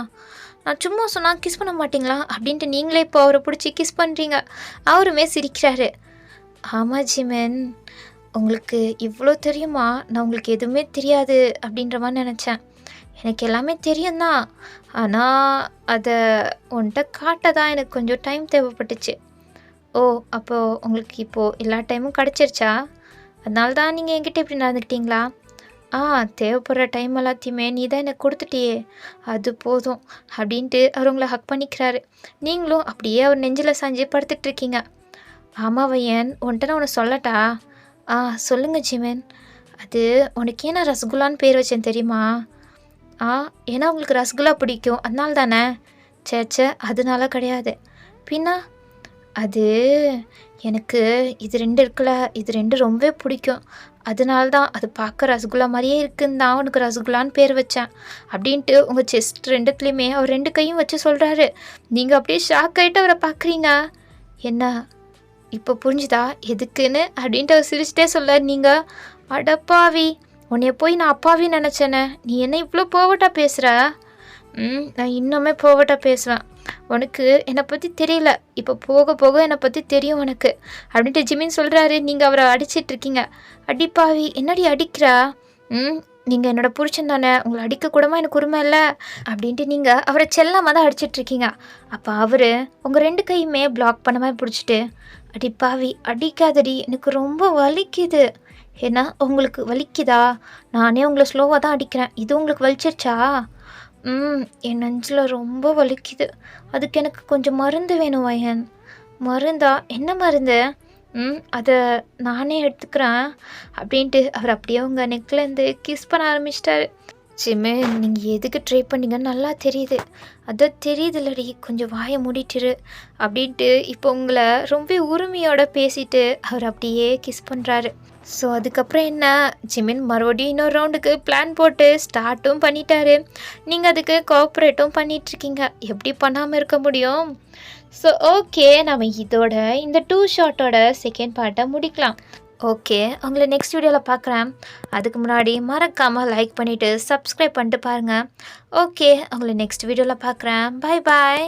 [SPEAKER 1] நான் சும்மா சொன்னால் கிஸ் பண்ண மாட்டிங்களா அப்படின்ட்டு நீங்களே இப்போ அவரை பிடிச்சி கிஸ் பண்ணுறீங்க. அவருமே சிரிக்கிறாரு. ஆமாம் ஜிமின், உங்களுக்கு இவ்வளோ தெரியுமா? நான் உங்களுக்கு எதுவுமே தெரியாது அப்படின்ற மாதிரி நினச்சேன். எனக்கு எல்லாமே தெரியும் தான், ஆனால் அதை உன்கிட்ட காட்ட தான் எனக்கு கொஞ்சம் டைம் தேவைப்பட்டுச்சு. ஓ அப்போது உங்களுக்கு இப்போது எல்லா டைமும் கிடச்சிருச்சா? அதனால தான் நீங்கள் என்கிட்ட இப்படி நடந்துக்கிட்டீங்களா? தேவைப்படுற டைம் எல்லாத்தையுமே நீ தான் எனக்கு கொடுத்துட்டியே, அது போதும் அப்படின்ட்டு அவர் உங்களை ஹக் பண்ணிக்கிறாரு. நீங்களும் அப்படியே அவர் நெஞ்சில் சாஞ்சு படுத்துட்ருக்கீங்க. ஆமாம் வையன், உன்கிட்ட நான் ஒன்று சொல்லட்டா? ஆ சொல்லுங்க ஜிமின். அது உனக்கு ஏன் நான் ரசகுல்லான்னு பேர் வச்சேன் தெரியுமா? ஆ ஏன்னா உங்களுக்கு ரசகுல்லா பிடிக்கும் அதனால தானே? ச்சே ச்சே அதனால கிடையாது. பின்ன அது எனக்கு இது 2 இருக்குல்ல, இது 2 ரொம்பவே பிடிக்கும். அதனால தான் அது பார்க்க ரசகுல்லா மாரியே இருக்குன்னு தான் உனக்கு ரசகுல்லான்னு பேர் வச்சேன். அப்படின்ட்டு உங்க செஸ்ட் 2த்துலயுமே அவர் 2 கையும் வச்சு சொல்றாரு. நீங்க அப்படியே ஷாக் ஆயிட்டு அவர பார்க்குறீங்க. என்ன இப்போ புரிஞ்சுதா எதுக்குன்னு? அப்படின்ட்டு அவர் சிரிச்சுட்டே சொல்றாரு. நீங்க அடப்பாவி! உன்னைய போய் நான் அப்பாவின்னு நெனச்சேனே! நீ என்ன இவ்ளோ பெர்வர்ட்டா பேசுற? நான் இன்னுமே பெர்வர்ட்டா பேசுவேன். உனக்கு என்னை பற்றி தெரியல. இப்போ போக போக என்னை பற்றி தெரியும் உனக்கு. அப்படின்ட்டு ஜிமின் சொல்கிறாரு. நீங்கள் அவரை அடிச்சிட்ருக்கீங்க. அடிப்பாவி என்னடி அடிக்கிறா? நீங்கள் என்னோட புருஷன் தானே, உங்களை அடிக்கக்கூடமா எனக்கு உரிமை இல்லை அப்படின்ட்டு நீங்கள் அவரை செல்லமாக தான் அடிச்சிட்ருக்கீங்க. அப்போ அவர் உங்கள் 2 கையுமே பிளாக் பண்ண மாதிரி பிடிச்சிட்டு, அடிப்பாவி அடிக்காதடி எனக்கு ரொம்ப வலிக்குது. ஏன்னா உங்களுக்கு வலிக்குதா? நானே உங்களை ஸ்லோவாக தான் அடிக்கிறேன். இது உங்களுக்கு வலிச்சிருச்சா? என் நெஞ்சில் ரொம்ப வலிக்குது. அதுக்கு எனக்கு கொஞ்சம் மருந்து வேணும் வயன். மருந்தா? என்ன மருந்து? அதை நானே எடுத்துக்கிறேன் அப்படின்ட்டு அவர் அப்படியே உங்கள் நெக்லேருந்து கிஸ் பண்ண ஆரம்பிச்சிட்டாரு. ஜிமே நீங்கள் எதுக்கு ட்ரை பண்ணீங்கன்னு நல்லா தெரியுது. அதான் தெரியுதுல்லடி கொஞ்சம் வாயை மூடிட்டுரு அப்படின்ட்டு இப்போ உங்களை ரொம்ப உரிமையோட பேசிட்டு அவர் அப்படியே கிஸ் பண்ணுறாரு. ஸோ அதுக்கப்புறம் என்ன, ஜிமின் மறுபடியும் இன்னொரு ரவுண்டுக்கு பிளான் போட்டு ஸ்டார்ட்டும் பண்ணிட்டாரு. நீங்கள் அதுக்கு கோஆப்ரேட்டும் பண்ணிகிட்ருக்கீங்க. எப்படி பண்ணாமல் இருக்க முடியும்? ஸோ ஓகே, நம்ம இதோட இந்த 2 ஷார்ட்டோட செகண்ட் பார்ட்டை முடிக்கலாம். ஓகே, உங்களை நெக்ஸ்ட் வீடியோவில் பார்க்குறேன். அதுக்கு முன்னாடி மறக்காமல் லைக் பண்ணிவிட்டு சப்ஸ்கிரைப் பண்ணிட்டு பாருங்கள். ஓகே, உங்களை நெக்ஸ்ட் வீடியோவில் பார்க்குறேன். பாய் பாய்.